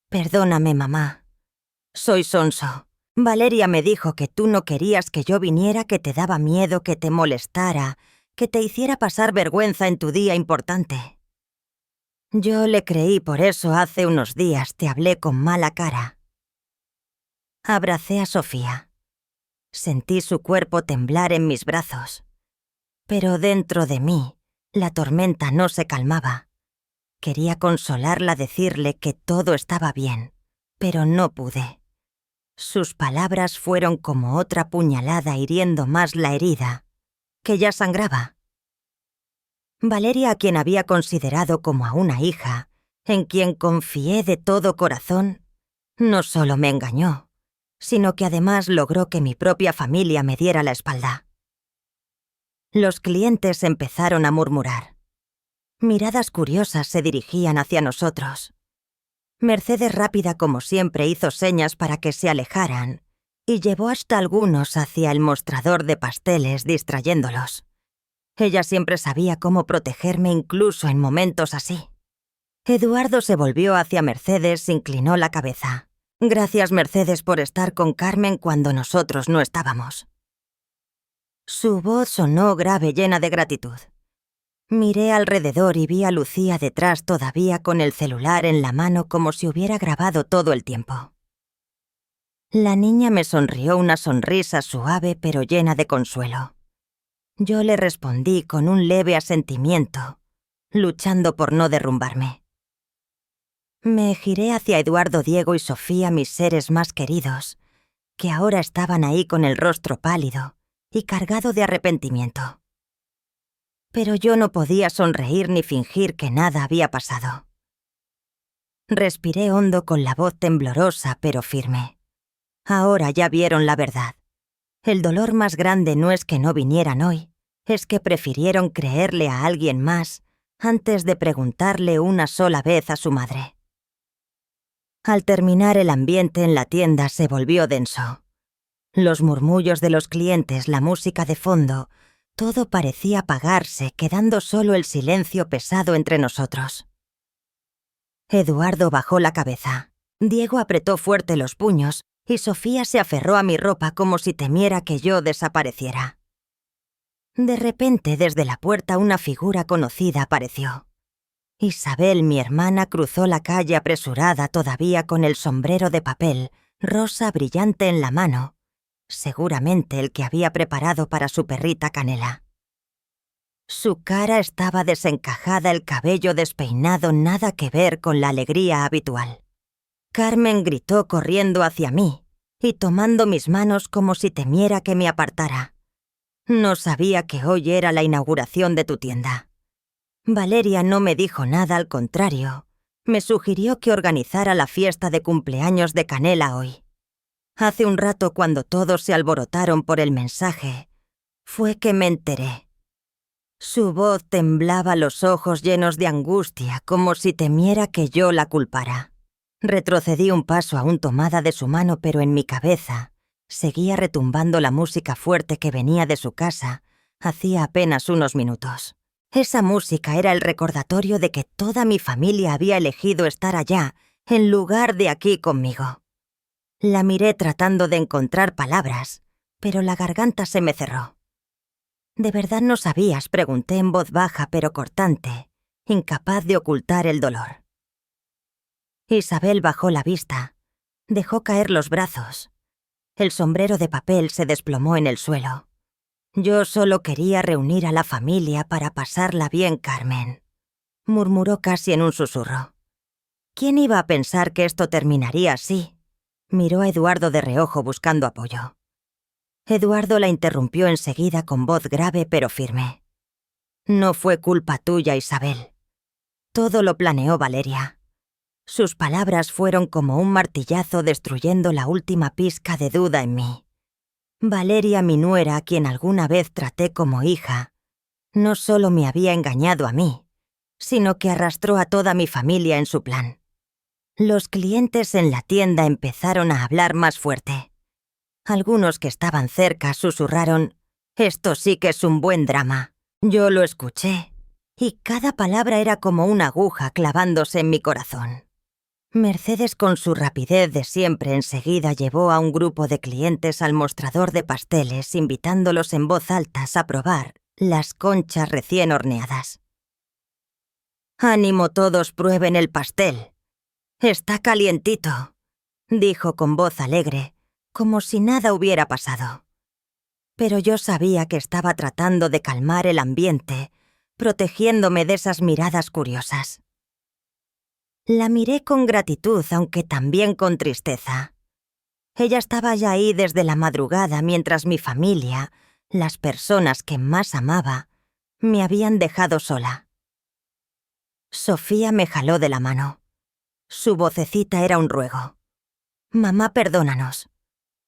Speaker 1: Perdóname, mamá. Soy sonso. Valeria me dijo que tú no querías que yo viniera, que te daba miedo, que te molestara, que te hiciera pasar vergüenza en tu día importante. Yo le creí, por eso hace unos días te hablé con mala cara. Abracé a Sofía. Sentí su cuerpo temblar en mis brazos. Pero dentro de mí, la tormenta no se calmaba. Quería consolarla, decirle que todo estaba bien, pero no pude. Sus palabras fueron como otra puñalada hiriendo más la herida, que ya sangraba. Valeria, a quien había considerado como a una hija, en quien confié de todo corazón, no solo me engañó, sino que además logró que mi propia familia me diera la espalda. Los clientes empezaron a murmurar. Miradas curiosas se dirigían hacia nosotros. Mercedes, rápida como siempre, hizo señas para que se alejaran y llevó hasta algunos hacia el mostrador de pasteles, distrayéndolos. Ella siempre sabía cómo protegerme, incluso en momentos así. Eduardo se volvió hacia Mercedes, inclinó la cabeza. Gracias, Mercedes, por estar con Carmen cuando nosotros no estábamos. Su voz sonó grave, llena de gratitud. Miré alrededor y vi a Lucía detrás, todavía con el celular en la mano, como si hubiera grabado todo el tiempo. La niña me sonrió, una sonrisa suave pero llena de consuelo. Yo le respondí con un leve asentimiento, luchando por no derrumbarme. Me giré hacia Eduardo, Diego y Sofía, mis seres más queridos, que ahora estaban ahí con el rostro pálido y cargado de arrepentimiento. Pero yo no podía sonreír ni fingir que nada había pasado. Respiré hondo con la voz temblorosa pero firme. Ahora ya vieron la verdad. El dolor más grande no es que no vinieran hoy, es que prefirieron creerle a alguien más antes de preguntarle una sola vez a su madre. Al terminar, el ambiente en la tienda se volvió denso. Los murmullos de los clientes, la música de fondo, todo parecía apagarse, quedando solo el silencio pesado entre nosotros. Eduardo bajó la cabeza. Diego apretó fuerte los puños y Sofía se aferró a mi ropa como si temiera que yo desapareciera. De repente, desde la puerta, una figura conocida apareció. Isabel, mi hermana, cruzó la calle apresurada, todavía con el sombrero de papel, rosa brillante en la mano, seguramente el que había preparado para su perrita Canela. Su cara estaba desencajada, el cabello despeinado, nada que ver con la alegría habitual. Carmen gritó corriendo hacia mí y tomando mis manos como si temiera que me apartara. No sabía que hoy era la inauguración de tu tienda. Valeria no me dijo nada, al contrario, me sugirió que organizara la fiesta de cumpleaños de Canela hoy. Hace un rato, cuando todos se alborotaron por el mensaje, fue que me enteré. Su voz temblaba, los ojos llenos de angustia, como si temiera que yo la culpara. Retrocedí un paso aún tomada de su mano, pero en mi cabeza seguía retumbando la música fuerte que venía de su casa hacía apenas unos minutos. Esa música era el recordatorio de que toda mi familia había elegido estar allá, en lugar de aquí conmigo. La miré tratando de encontrar palabras, pero la garganta se me cerró. «¿De verdad no sabías?», pregunté en voz baja pero cortante, incapaz de ocultar el dolor. Isabel bajó la vista, dejó caer los brazos. El sombrero de papel se desplomó en el suelo. «Yo solo quería reunir a la familia para pasarla bien, Carmen», murmuró casi en un susurro. «¿Quién iba a pensar que esto terminaría así?». Miró a Eduardo de reojo buscando apoyo. Eduardo la interrumpió enseguida con voz grave pero firme. «No fue culpa tuya, Isabel. Todo lo planeó Valeria». Sus palabras fueron como un martillazo destruyendo la última pizca de duda en mí. Valeria, mi nuera, a quien alguna vez traté como hija, no solo me había engañado a mí, sino que arrastró a toda mi familia en su plan. Los clientes en la tienda empezaron a hablar más fuerte. Algunos que estaban cerca susurraron: «Esto sí que es un buen drama». Yo lo escuché, y cada palabra era como una aguja clavándose en mi corazón. Mercedes, con su rapidez de siempre, enseguida llevó a un grupo de clientes al mostrador de pasteles, invitándolos en voz alta a probar las conchas recién horneadas. «Ánimo, todos prueben el pastel. Está calientito», dijo con voz alegre, como si nada hubiera pasado. Pero yo sabía que estaba tratando de calmar el ambiente, protegiéndome de esas miradas curiosas. La miré con gratitud, aunque también con tristeza. Ella estaba ya ahí desde la madrugada, mientras mi familia, las personas que más amaba, me habían dejado sola. Sofía me jaló de la mano. Su vocecita era un ruego. «Mamá, perdónanos.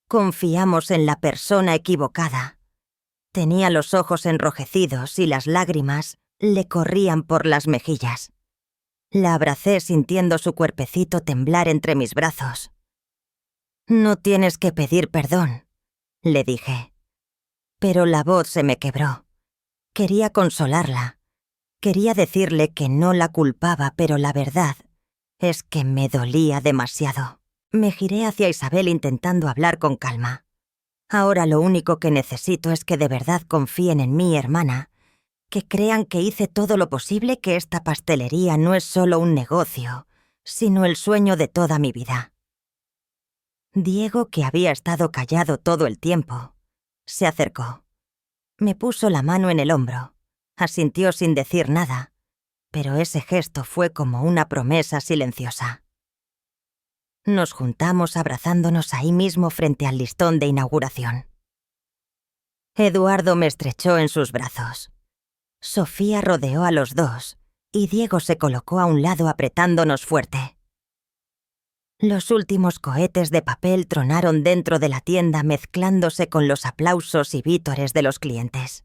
Speaker 1: Confiamos en la persona equivocada». Tenía los ojos enrojecidos y las lágrimas le corrían por las mejillas. La abracé sintiendo su cuerpecito temblar entre mis brazos. «No tienes que pedir perdón», le dije. Pero la voz se me quebró. Quería consolarla. Quería decirle que no la culpaba, pero la verdad es que me dolía demasiado. Me giré hacia Isabel intentando hablar con calma. «Ahora lo único que necesito es que de verdad confíen en mí, hermana, que crean que hice todo lo posible, que esta pastelería no es solo un negocio, sino el sueño de toda mi vida». Diego, que había estado callado todo el tiempo, se acercó. Me puso la mano en el hombro, asintió sin decir nada, pero ese gesto fue como una promesa silenciosa. Nos juntamos abrazándonos ahí mismo frente al listón de inauguración. Eduardo me estrechó en sus brazos. Sofía rodeó a los dos y Diego se colocó a un lado apretándonos fuerte. Los últimos cohetes de papel tronaron dentro de la tienda mezclándose con los aplausos y vítores de los clientes.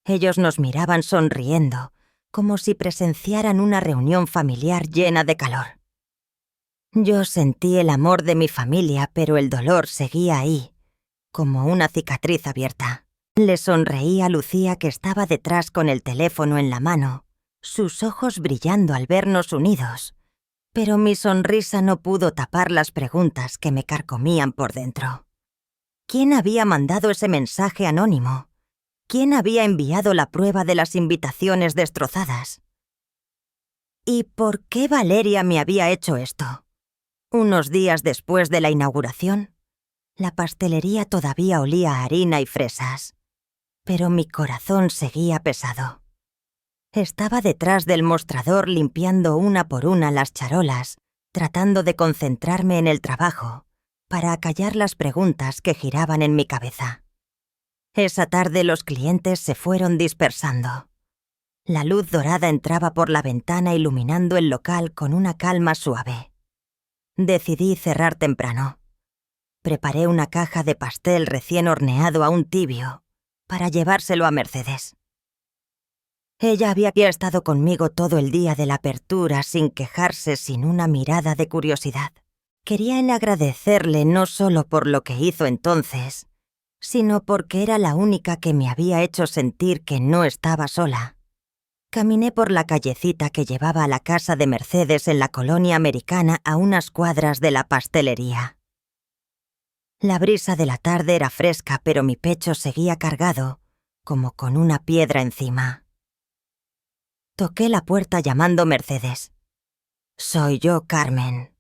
Speaker 1: Ellos nos miraban sonriendo, como si presenciaran una reunión familiar llena de calor. Yo sentí el amor de mi familia, pero el dolor seguía ahí, como una cicatriz abierta. Le sonreí a Lucía, que estaba detrás con el teléfono en la mano, sus ojos brillando al vernos unidos, pero mi sonrisa no pudo tapar las preguntas que me carcomían por dentro. ¿Quién había mandado ese mensaje anónimo? ¿Quién había enviado la prueba de las invitaciones destrozadas? ¿Y por qué Valeria me había hecho esto? Unos días después de la inauguración, la pastelería todavía olía a harina y fresas, pero mi corazón seguía pesado. Estaba detrás del mostrador limpiando una por una las charolas, tratando de concentrarme en el trabajo, para acallar las preguntas que giraban en mi cabeza. Esa tarde los clientes se fueron dispersando. La luz dorada entraba por la ventana iluminando el local con una calma suave. Decidí cerrar temprano. Preparé una caja de pastel recién horneado aún tibio para llevárselo a Mercedes. Ella había estado conmigo todo el día de la apertura sin quejarse, sin una mirada de curiosidad. Quería agradecerle no solo por lo que hizo entonces, sino porque era la única que me había hecho sentir que no estaba sola. Caminé por la callecita que llevaba a la casa de Mercedes en la colonia americana a unas cuadras de la pastelería. La brisa de la tarde era fresca, pero mi pecho seguía cargado, como con una piedra encima. Toqué la puerta llamando Mercedes. «Soy yo, Carmen».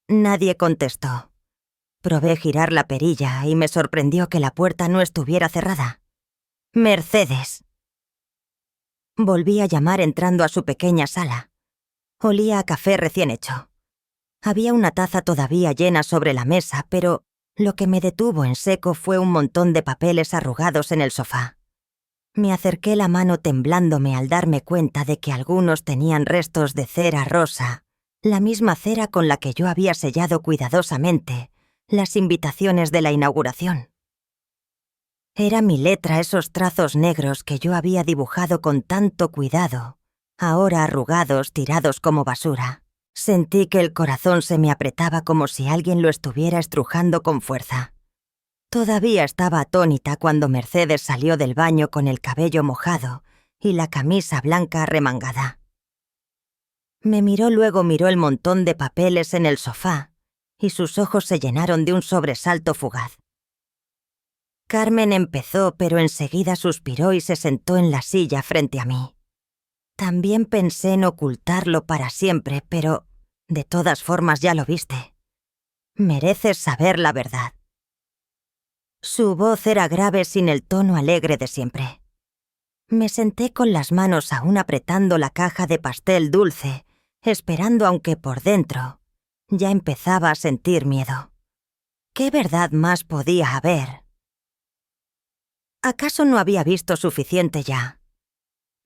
Speaker 1: Nadie contestó. Probé girar la perilla y me sorprendió que la puerta no estuviera cerrada. «Mercedes». Volví a llamar entrando a su pequeña sala. Olía a café recién hecho. Había una taza todavía llena sobre la mesa, pero lo que me detuvo en seco fue un montón de papeles arrugados en el sofá. Me acerqué la mano temblándome al darme cuenta de que algunos tenían restos de cera rosa, la misma cera con la que yo había sellado cuidadosamente las invitaciones de la inauguración. Era mi letra, esos trazos negros que yo había dibujado con tanto cuidado, ahora arrugados, tirados como basura. Sentí que el corazón se me apretaba como si alguien lo estuviera estrujando con fuerza. Todavía estaba atónita cuando Mercedes salió del baño con el cabello mojado y la camisa blanca arremangada. Me miró, luego miró el montón de papeles en el sofá y sus ojos se llenaron de un sobresalto fugaz. Carmen empezó, pero enseguida suspiró y se sentó en la silla frente a mí. También pensé en ocultarlo para siempre, pero de todas formas ya lo viste. Mereces saber la verdad. Su voz era grave sin el tono alegre de siempre. Me senté con las manos aún apretando la caja de pastel dulce, esperando, aunque por dentro ya empezaba a sentir miedo. ¿Qué verdad más podía haber? ¿Acaso no había visto suficiente ya?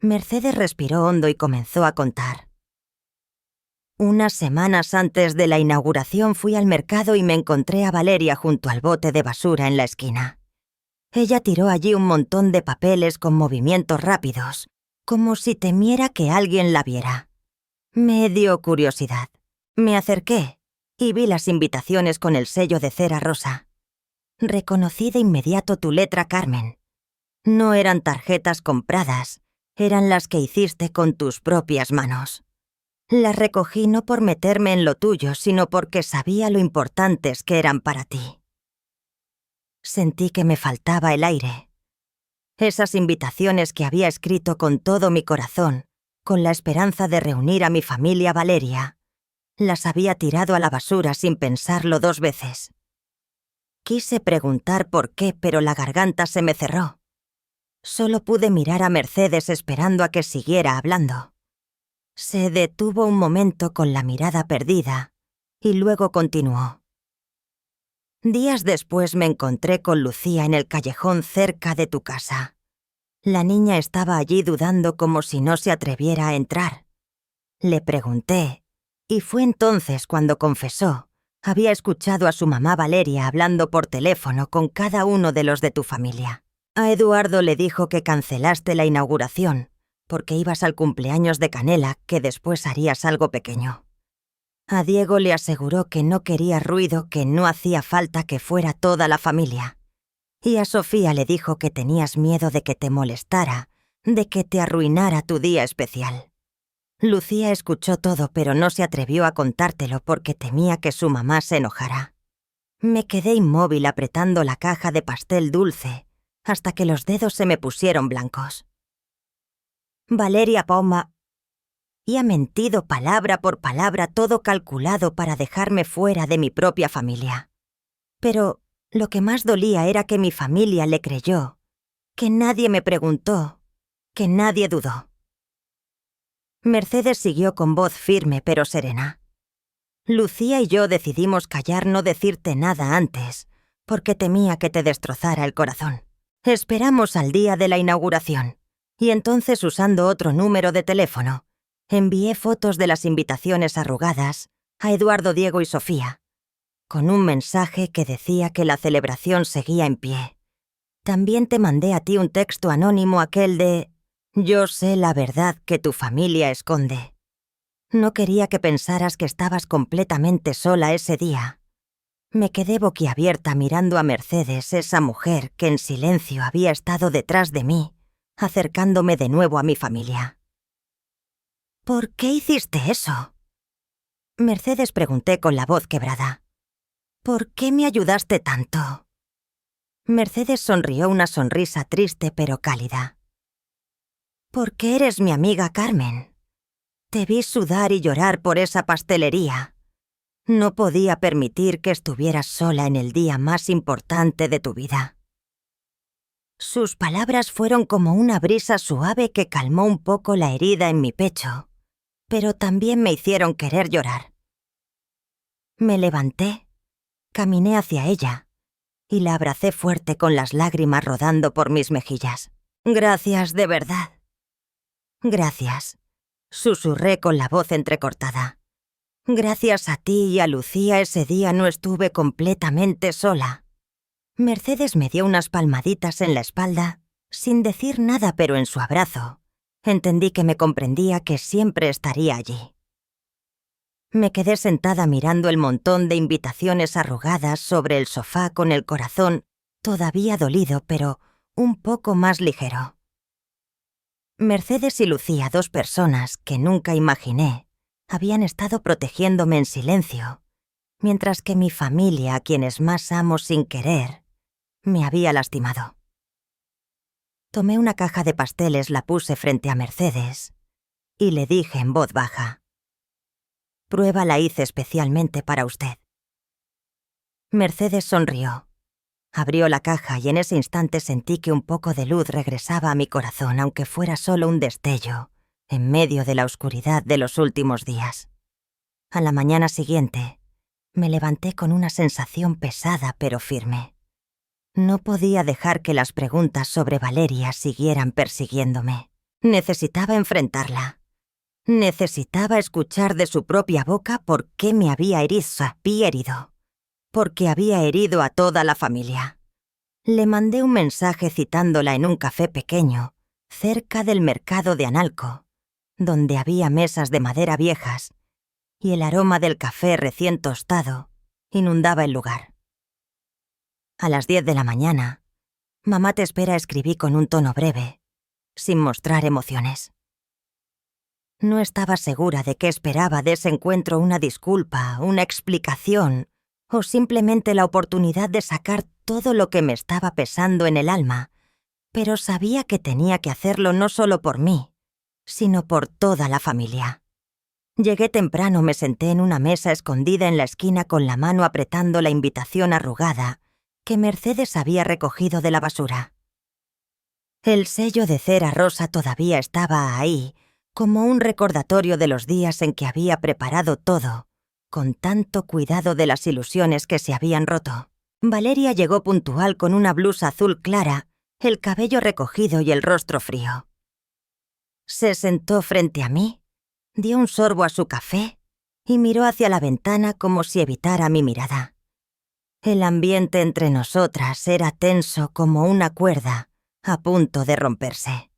Speaker 1: Mercedes respiró hondo y comenzó a contar. Unas semanas antes de la inauguración fui al mercado y me encontré a Valeria junto al bote de basura en la esquina. Ella tiró allí un montón de papeles con movimientos rápidos, como si temiera que alguien la viera. Me dio curiosidad. Me acerqué y vi las invitaciones con el sello de cera rosa. Reconocí de inmediato tu letra, Carmen. No eran tarjetas compradas, eran las que hiciste con tus propias manos. Las recogí no por meterme en lo tuyo, sino porque sabía lo importantes que eran para ti. Sentí que me faltaba el aire. Esas invitaciones que había escrito con todo mi corazón, con la esperanza de reunir a mi familia Valeria, las había tirado a la basura sin pensarlo 2 veces. Quise preguntar por qué, pero la garganta se me cerró. Solo pude mirar a Mercedes esperando a que siguiera hablando. Se detuvo un momento con la mirada perdida y luego continuó. Días después me encontré con Lucía en el callejón cerca de tu casa. La niña estaba allí dudando como si no se atreviera a entrar. Le pregunté, y fue entonces cuando confesó. Había escuchado a su mamá Valeria hablando por teléfono con cada uno de los de tu familia. A Eduardo le dijo que cancelaste la inauguración, porque ibas al cumpleaños de Canela, que después harías algo pequeño. A Diego le aseguró que no quería ruido, que no hacía falta que fuera toda la familia. Y a Sofía le dijo que tenías miedo de que te molestara, de que te arruinara tu día especial. Lucía escuchó todo, pero no se atrevió a contártelo porque temía que su mamá se enojara. Me quedé inmóvil apretando la caja de pastel dulce, hasta que los dedos se me pusieron blancos. Valeria Poma, y ha mentido palabra por palabra, todo calculado para dejarme fuera de mi propia familia. Pero lo que más dolía era que mi familia le creyó, que nadie me preguntó, que nadie dudó. Mercedes siguió con voz firme pero serena. Lucía y yo decidimos callar, no decirte nada antes, porque temía que te destrozara el corazón. Esperamos al día de la inauguración. Y entonces, usando otro número de teléfono, envié fotos de las invitaciones arrugadas a Eduardo, Diego y Sofía, con un mensaje que decía que la celebración seguía en pie. También te mandé a ti un texto anónimo, aquel de Yo sé la verdad que tu familia esconde. No quería que pensaras que estabas completamente sola ese día. Me quedé boquiabierta mirando a Mercedes, esa mujer que en silencio había estado detrás de mí, acercándome de nuevo a mi familia. ¿Por qué hiciste eso? Mercedes, pregunté con la voz quebrada. ¿Por qué me ayudaste tanto? Mercedes sonrió una sonrisa triste pero cálida. Porque eres mi amiga Carmen. Te vi sudar y llorar por esa pastelería. No podía permitir que estuvieras sola en el día más importante de tu vida. Sus palabras fueron como una brisa suave que calmó un poco la herida en mi pecho, pero también me hicieron querer llorar. Me levanté, caminé hacia ella y la abracé fuerte con las lágrimas rodando por mis mejillas. Gracias, de verdad. Gracias, susurré con la voz entrecortada. Gracias a ti y a Lucía ese día no estuve completamente sola. Mercedes me dio unas palmaditas en la espalda, sin decir nada, pero en su abrazo entendí que me comprendía, que siempre estaría allí. Me quedé sentada mirando el montón de invitaciones arrugadas sobre el sofá con el corazón todavía dolido, pero un poco más ligero. Mercedes y Lucía, dos personas que nunca imaginé, habían estado protegiéndome en silencio, mientras que mi familia, a quienes más amo sin querer, me había lastimado. Tomé una caja de pasteles, la puse frente a Mercedes y le dije en voz baja: «Prueba la hice especialmente para usted». Mercedes sonrió. Abrió la caja y en ese instante sentí que un poco de luz regresaba a mi corazón, aunque fuera solo un destello, en medio de la oscuridad de los últimos días. A la mañana siguiente, me levanté con una sensación pesada pero firme. No podía dejar que las preguntas sobre Valeria siguieran persiguiéndome. Necesitaba enfrentarla. Necesitaba escuchar de su propia boca por qué me había herido. Porque había herido a toda la familia. Le mandé un mensaje citándola en un café pequeño, cerca del mercado de Analco, donde había mesas de madera viejas, y el aroma del café recién tostado inundaba el lugar. A las 10 de la mañana, «Mamá te espera», escribí con un tono breve, sin mostrar emociones. No estaba segura de qué esperaba de ese encuentro: una disculpa, una explicación, o simplemente la oportunidad de sacar todo lo que me estaba pesando en el alma, pero sabía que tenía que hacerlo no solo por mí, sino por toda la familia. Llegué temprano, me senté en una mesa escondida en la esquina con la mano apretando la invitación arrugada que Mercedes había recogido de la basura. El sello de cera rosa todavía estaba ahí, como un recordatorio de los días en que había preparado todo, con tanto cuidado, de las ilusiones que se habían roto. Valeria llegó puntual con una blusa azul clara, el cabello recogido y el rostro frío. Se sentó frente a mí, dio un sorbo a su café y miró hacia la ventana como si evitara mi mirada. El ambiente entre nosotras era tenso como una cuerda a punto de romperse.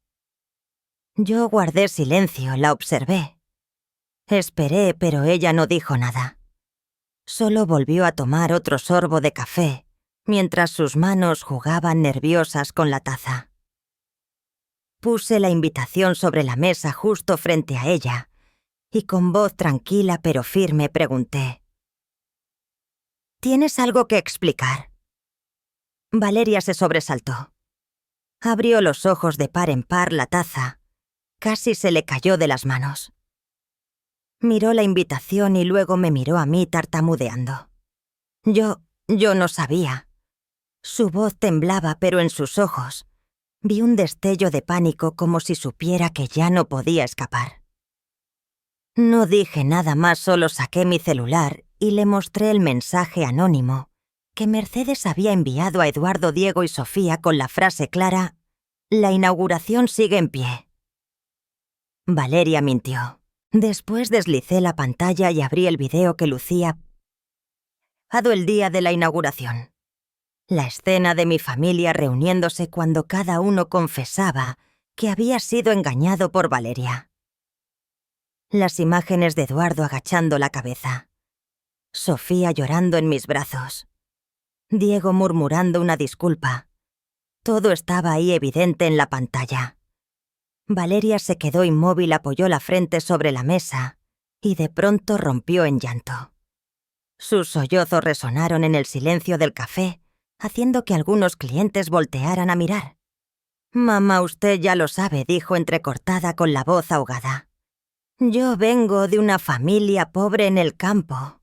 Speaker 1: Yo guardé silencio, la observé. Esperé, pero ella no dijo nada. Solo volvió a tomar otro sorbo de café, mientras sus manos jugaban nerviosas con la taza. Puse la invitación sobre la mesa justo frente a ella, y con voz tranquila pero firme pregunté: «¿Tienes algo que explicar?». Valeria se sobresaltó. Abrió los ojos de par en par, la taza casi se le cayó de las manos. Miró la invitación y luego me miró a mí tartamudeando. Yo no sabía. Su voz temblaba, pero en sus ojos vi un destello de pánico, como si supiera que ya no podía escapar. No dije nada más, solo saqué mi celular y le mostré el mensaje anónimo que Mercedes había enviado a Eduardo, Diego y Sofía con la frase clara: «La inauguración sigue en pie». Valeria mintió. Después deslicé la pantalla y abrí el video que Lucía había el día de la inauguración. La escena de mi familia reuniéndose cuando cada uno confesaba que había sido engañado por Valeria. Las imágenes de Eduardo agachando la cabeza, Sofía llorando en mis brazos, Diego murmurando una disculpa. Todo estaba ahí evidente en la pantalla. Valeria se quedó inmóvil, apoyó la frente sobre la mesa y de pronto rompió en llanto. Sus sollozos resonaron en el silencio del café, haciendo que algunos clientes voltearan a mirar. «Mamá, usted ya lo sabe», dijo entrecortada con la voz ahogada. «Yo vengo de una familia pobre en el campo.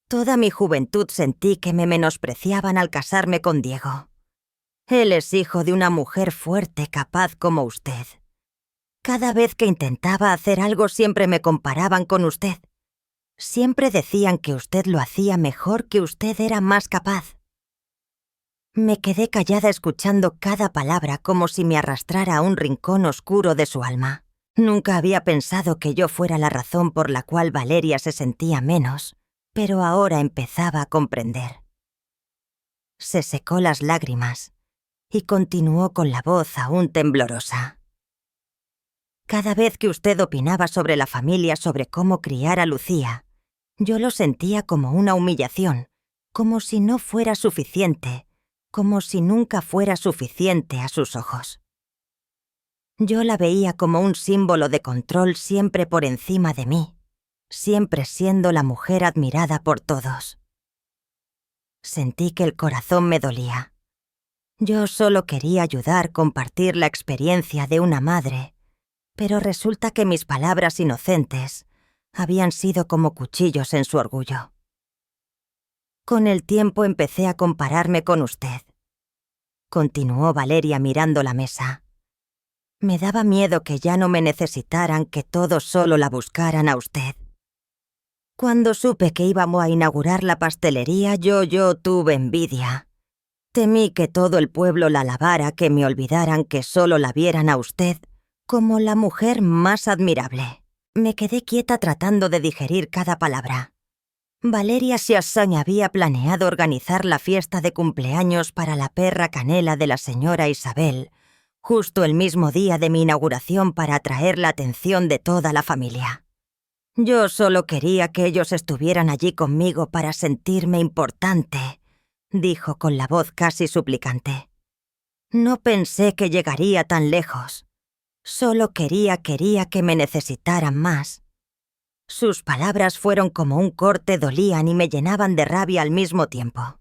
Speaker 1: Toda mi juventud sentí que me menospreciaban al casarme con Diego. Él es hijo de una mujer fuerte, capaz como usted. Cada vez que intentaba hacer algo siempre me comparaban con usted. Siempre decían que usted lo hacía mejor, que usted era más capaz». Me quedé callada escuchando cada palabra como si me arrastrara a un rincón oscuro de su alma. Nunca había pensado que yo fuera la razón por la cual Valeria se sentía menos, pero ahora empezaba a comprender. Se secó las lágrimas y continuó con la voz aún temblorosa. «Cada vez que usted opinaba sobre la familia, sobre cómo criar a Lucía, yo lo sentía como una humillación, como si no fuera suficiente, como si nunca fuera suficiente a sus ojos. Yo la veía como un símbolo de control siempre por encima de mí, siempre siendo la mujer admirada por todos. Sentí que el corazón me dolía. Yo solo quería ayudar, compartir la experiencia de una madre, pero resulta que mis palabras inocentes habían sido como cuchillos en su orgullo. Con el tiempo empecé a compararme con usted», continuó Valeria mirando la mesa. «Me daba miedo que ya no me necesitaran, que todos solo la buscaran a usted. Cuando supe que íbamos a inaugurar la pastelería, yo tuve envidia. Temí que todo el pueblo la alabara, que me olvidaran, que solo la vieran a usted como la mujer más admirable». Me quedé quieta tratando de digerir cada palabra. Valeria Siassañ había planeado organizar la fiesta de cumpleaños para la perra canela de la señora Isabel, justo el mismo día de mi inauguración, para atraer la atención de toda la familia. Yo solo quería que ellos estuvieran allí conmigo para sentirme importante, dijo con la voz casi suplicante. No pensé que llegaría tan lejos. Solo quería que me necesitaran más. Sus palabras fueron como un corte, dolían y me llenaban de rabia al mismo tiempo.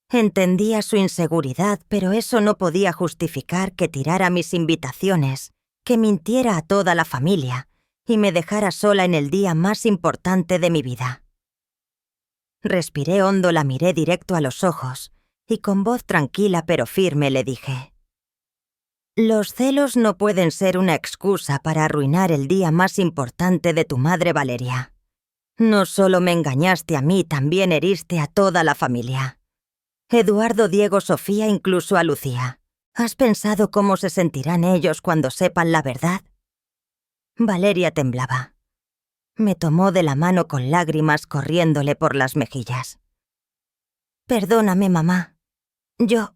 Speaker 1: Entendía su inseguridad, pero eso no podía justificar que tirara mis invitaciones, que mintiera a toda la familia y me dejara sola en el día más importante de mi vida. Respiré hondo, la miré directo a los ojos y con voz tranquila pero firme le dije: «Los celos no pueden ser una excusa para arruinar el día más importante de tu madre Valeria. No solo me engañaste a mí, también heriste a toda la familia. Eduardo, Diego, Sofía, incluso a Lucía. ¿Has pensado cómo se sentirán ellos cuando sepan la verdad?» Valeria temblaba. Me tomó de la mano con lágrimas corriéndole por las mejillas. «Perdóname, mamá. Yo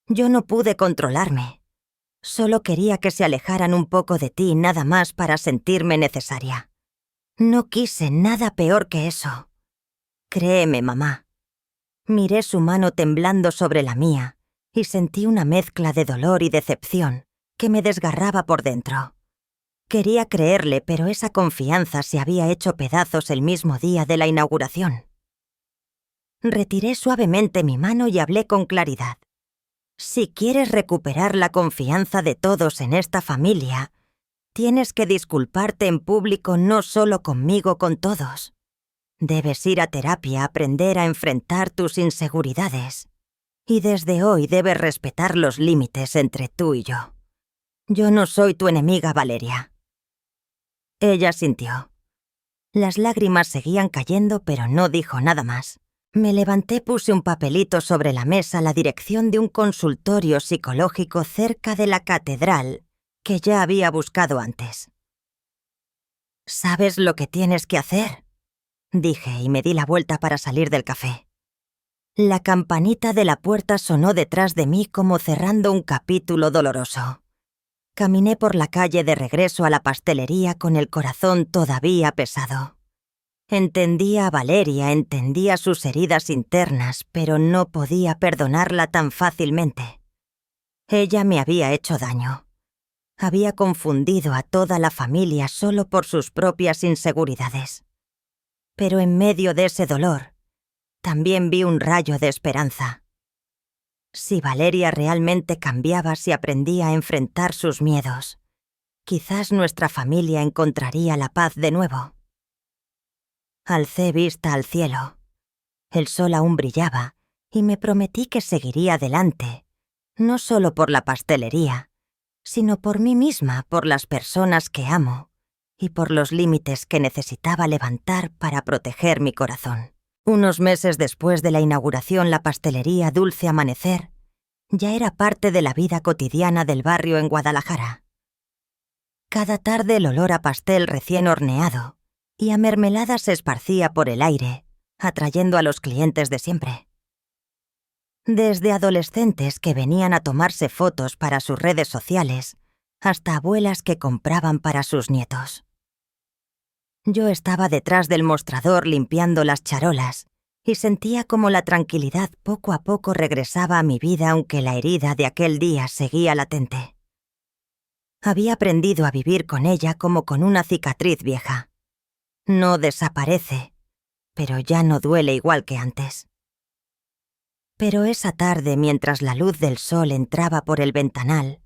Speaker 1: no pude controlarme. Solo quería que se alejaran un poco de ti, nada más, para sentirme necesaria. No quise nada peor que eso. Créeme, mamá». Miré su mano temblando sobre la mía y sentí una mezcla de dolor y decepción que me desgarraba por dentro. Quería creerle, pero esa confianza se había hecho pedazos el mismo día de la inauguración. Retiré suavemente mi mano y hablé con claridad. Si quieres recuperar la confianza de todos en esta familia, tienes que disculparte en público, no solo conmigo, con todos. Debes ir a terapia, aprender a enfrentar tus inseguridades. Y desde hoy debes respetar los límites entre tú y yo. Yo no soy tu enemiga, Valeria. Ella sintió. Las lágrimas seguían cayendo, pero no dijo nada más. Me levanté, puse un papelito sobre la mesa, la dirección de un consultorio psicológico cerca de la catedral que ya había buscado antes. «¿Sabes lo que tienes que hacer?», dije y me di la vuelta para salir del café. La campanita de la puerta sonó detrás de mí como cerrando un capítulo doloroso. Caminé por la calle de regreso a la pastelería con el corazón todavía pesado. Entendía a Valeria, entendía sus heridas internas, pero no podía perdonarla tan fácilmente. Ella me había hecho daño. Había confundido a toda la familia solo por sus propias inseguridades. Pero en medio de ese dolor, también vi un rayo de esperanza. Si Valeria realmente cambiaba, si aprendía a enfrentar sus miedos, quizás nuestra familia encontraría la paz de nuevo. Alcé vista al cielo. El sol aún brillaba y me prometí que seguiría adelante, no solo por la pastelería, sino por mí misma, por las personas que amo y por los límites que necesitaba levantar para proteger mi corazón. Unos meses después de la inauguración, la pastelería Dulce Amanecer ya era parte de la vida cotidiana del barrio en Guadalajara. Cada tarde el olor a pastel recién horneado y a mermelada se esparcía por el aire, atrayendo a los clientes de siempre. Desde adolescentes que venían a tomarse fotos para sus redes sociales, hasta abuelas que compraban para sus nietos. Yo estaba detrás del mostrador limpiando las charolas y sentía como la tranquilidad poco a poco regresaba a mi vida, aunque la herida de aquel día seguía latente. Había aprendido a vivir con ella como con una cicatriz vieja. No desaparece, pero ya no duele igual que antes. Pero esa tarde, mientras la luz del sol entraba por el ventanal,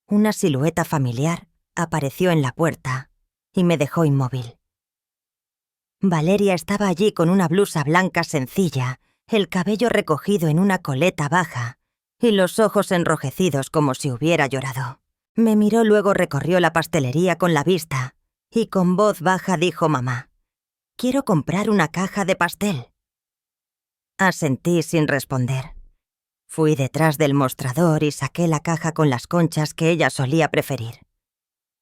Speaker 1: una silueta familiar apareció en la puerta y me dejó inmóvil. Valeria estaba allí con una blusa blanca sencilla, el cabello recogido en una coleta baja y los ojos enrojecidos como si hubiera llorado. Me miró, luego recorrió la pastelería con la vista y con voz baja dijo: «Mamá, quiero comprar una caja de pastel». Asentí sin responder. Fui detrás del mostrador y saqué la caja con las conchas que ella solía preferir.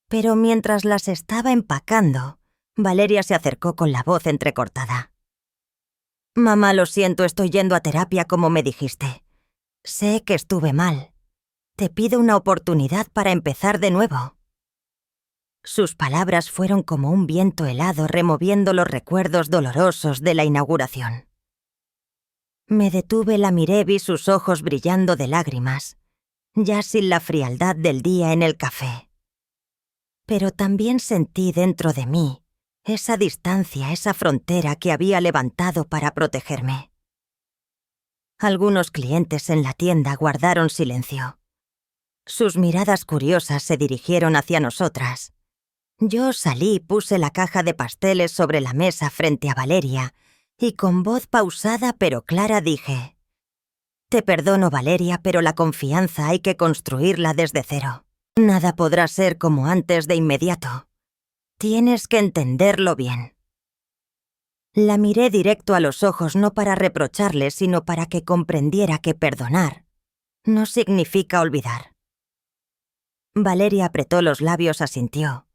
Speaker 1: Pero mientras las estaba empacando, Valeria se acercó con la voz entrecortada. «Mamá, lo siento, estoy yendo a terapia como me dijiste. Sé que estuve mal. Te pido una oportunidad para empezar de nuevo». Sus palabras fueron como un viento helado removiendo los recuerdos dolorosos de la inauguración. Me detuve, la miré, vi sus ojos brillando de lágrimas, ya sin la frialdad del día en el café. Pero también sentí dentro de mí esa distancia, esa frontera que había levantado para protegerme. Algunos clientes en la tienda guardaron silencio. Sus miradas curiosas se dirigieron hacia nosotras. Yo salí, puse la caja de pasteles sobre la mesa frente a Valeria y con voz pausada pero clara dije: «Te perdono, Valeria, pero la confianza hay que construirla desde cero. Nada podrá ser como antes de inmediato. Tienes que entenderlo bien». La miré directo a los ojos, no para reprocharle, sino para que comprendiera que perdonar no significa olvidar. Valeria apretó los labios, asintió,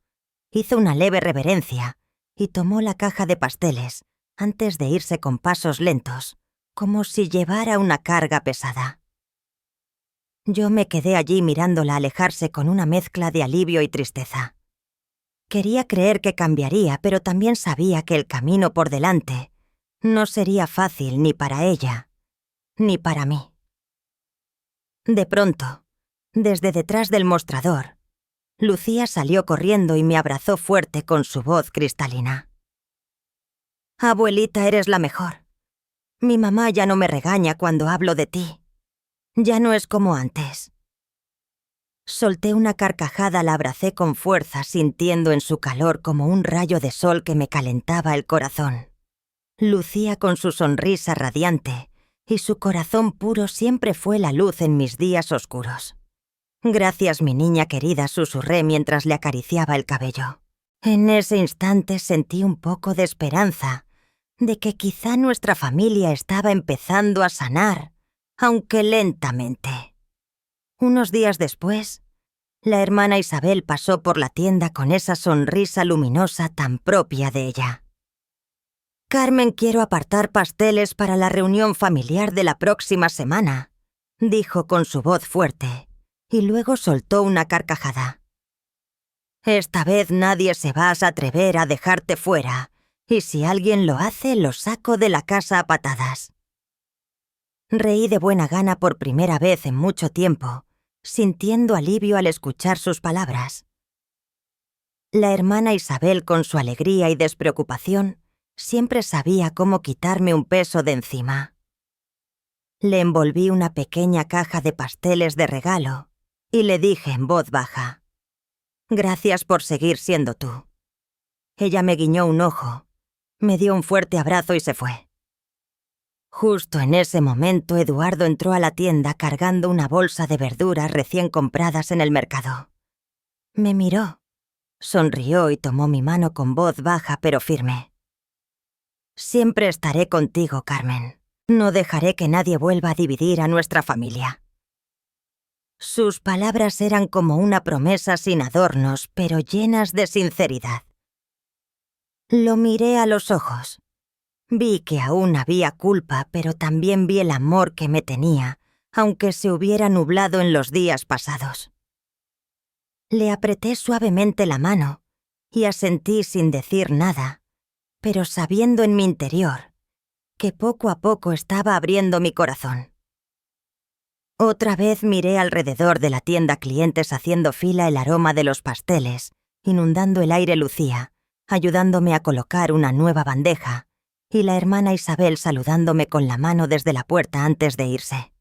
Speaker 1: hizo una leve reverencia y tomó la caja de pasteles antes de irse con pasos lentos, como si llevara una carga pesada. Yo me quedé allí mirándola alejarse con una mezcla de alivio y tristeza. Quería creer que cambiaría, pero también sabía que el camino por delante no sería fácil ni para ella, ni para mí. De pronto, desde detrás del mostrador, Lucía salió corriendo y me abrazó fuerte con su voz cristalina. «Abuelita, eres la mejor. Mi mamá ya no me regaña cuando hablo de ti. Ya no es como antes». Solté una carcajada, la abracé con fuerza, sintiendo en su calor como un rayo de sol que me calentaba el corazón. Lucía, con su sonrisa radiante y su corazón puro, siempre fue la luz en mis días oscuros. «Gracias, mi niña querida», susurré mientras le acariciaba el cabello. En ese instante sentí un poco de esperanza, de que quizá nuestra familia estaba empezando a sanar, aunque lentamente. Unos días después, la hermana Isabel pasó por la tienda con esa sonrisa luminosa tan propia de ella. «Carmen, quiero apartar pasteles para la reunión familiar de la próxima semana», dijo con su voz fuerte, y luego soltó una carcajada. Esta vez nadie se va a atrever a dejarte fuera, y si alguien lo hace, lo saco de la casa a patadas. Reí de buena gana por primera vez en mucho tiempo, sintiendo alivio al escuchar sus palabras. La hermana Isabel, con su alegría y despreocupación, siempre sabía cómo quitarme un peso de encima. Le envolví una pequeña caja de pasteles de regalo y le dije en voz baja: «Gracias por seguir siendo tú». Ella me guiñó un ojo, me dio un fuerte abrazo y se fue. Justo en ese momento, Eduardo entró a la tienda cargando una bolsa de verduras recién compradas en el mercado. Me miró, sonrió y tomó mi mano con voz baja pero firme. «Siempre estaré contigo, Carmen. No dejaré que nadie vuelva a dividir a nuestra familia». Sus palabras eran como una promesa sin adornos, pero llenas de sinceridad. Lo miré a los ojos. Vi que aún había culpa, pero también vi el amor que me tenía, aunque se hubiera nublado en los días pasados. Le apreté suavemente la mano y asentí sin decir nada, pero sabiendo en mi interior que poco a poco estaba abriendo mi corazón. Otra vez miré alrededor de la tienda, clientes haciendo fila. El aroma de los pasteles, inundando el aire, lucía, ayudándome a colocar una nueva bandeja, y la hermana Isabel saludándome con la mano desde la puerta antes de irse.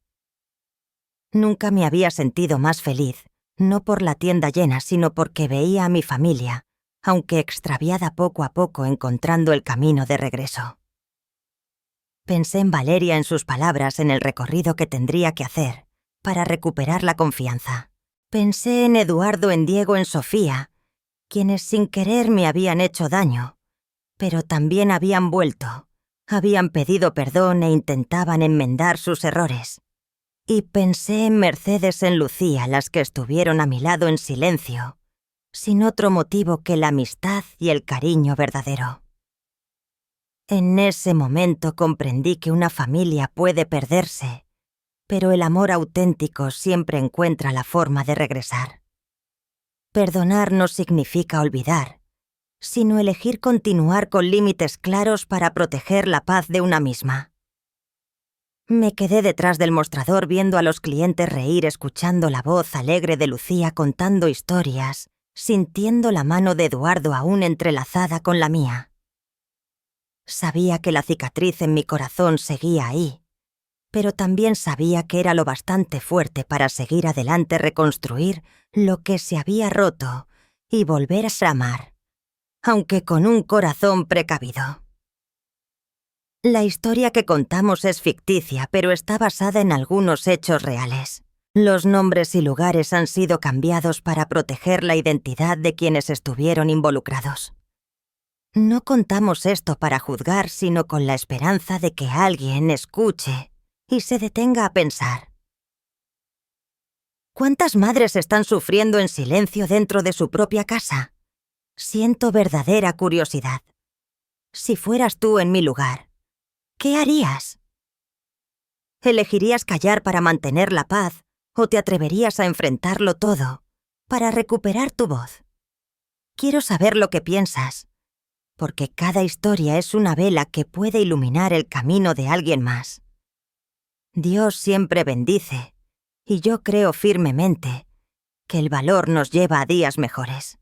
Speaker 1: Nunca me había sentido más feliz, no por la tienda llena, sino porque veía a mi familia, aunque extraviada, poco a poco encontrando el camino de regreso. Pensé en Valeria, en sus palabras, en el recorrido que tendría que hacer para recuperar la confianza. Pensé en Eduardo, en Diego, en Sofía, quienes sin querer me habían hecho daño, pero también habían vuelto, habían pedido perdón e intentaban enmendar sus errores. Y pensé en Mercedes, en Lucía, las que estuvieron a mi lado en silencio, sin otro motivo que la amistad y el cariño verdadero. En ese momento comprendí que una familia puede perderse, pero el amor auténtico siempre encuentra la forma de regresar. Perdonar no significa olvidar, sino elegir continuar con límites claros para proteger la paz de una misma. Me quedé detrás del mostrador viendo a los clientes reír, escuchando la voz alegre de Lucía contando historias, sintiendo la mano de Eduardo aún entrelazada con la mía. Sabía que la cicatriz en mi corazón seguía ahí, pero también sabía que era lo bastante fuerte para seguir adelante, reconstruir lo que se había roto y volver a amar, aunque con un corazón precavido. La historia que contamos es ficticia, pero está basada en algunos hechos reales. Los nombres y lugares han sido cambiados para proteger la identidad de quienes estuvieron involucrados. No contamos esto para juzgar, sino con la esperanza de que alguien escuche y se detenga a pensar. ¿Cuántas madres están sufriendo en silencio dentro de su propia casa? Siento verdadera curiosidad. Si fueras tú en mi lugar, ¿qué harías? ¿Elegirías callar para mantener la paz o te atreverías a enfrentarlo todo para recuperar tu voz? Quiero saber lo que piensas, porque cada historia es una vela que puede iluminar el camino de alguien más. Dios siempre bendice, y yo creo firmemente que el valor nos lleva a días mejores.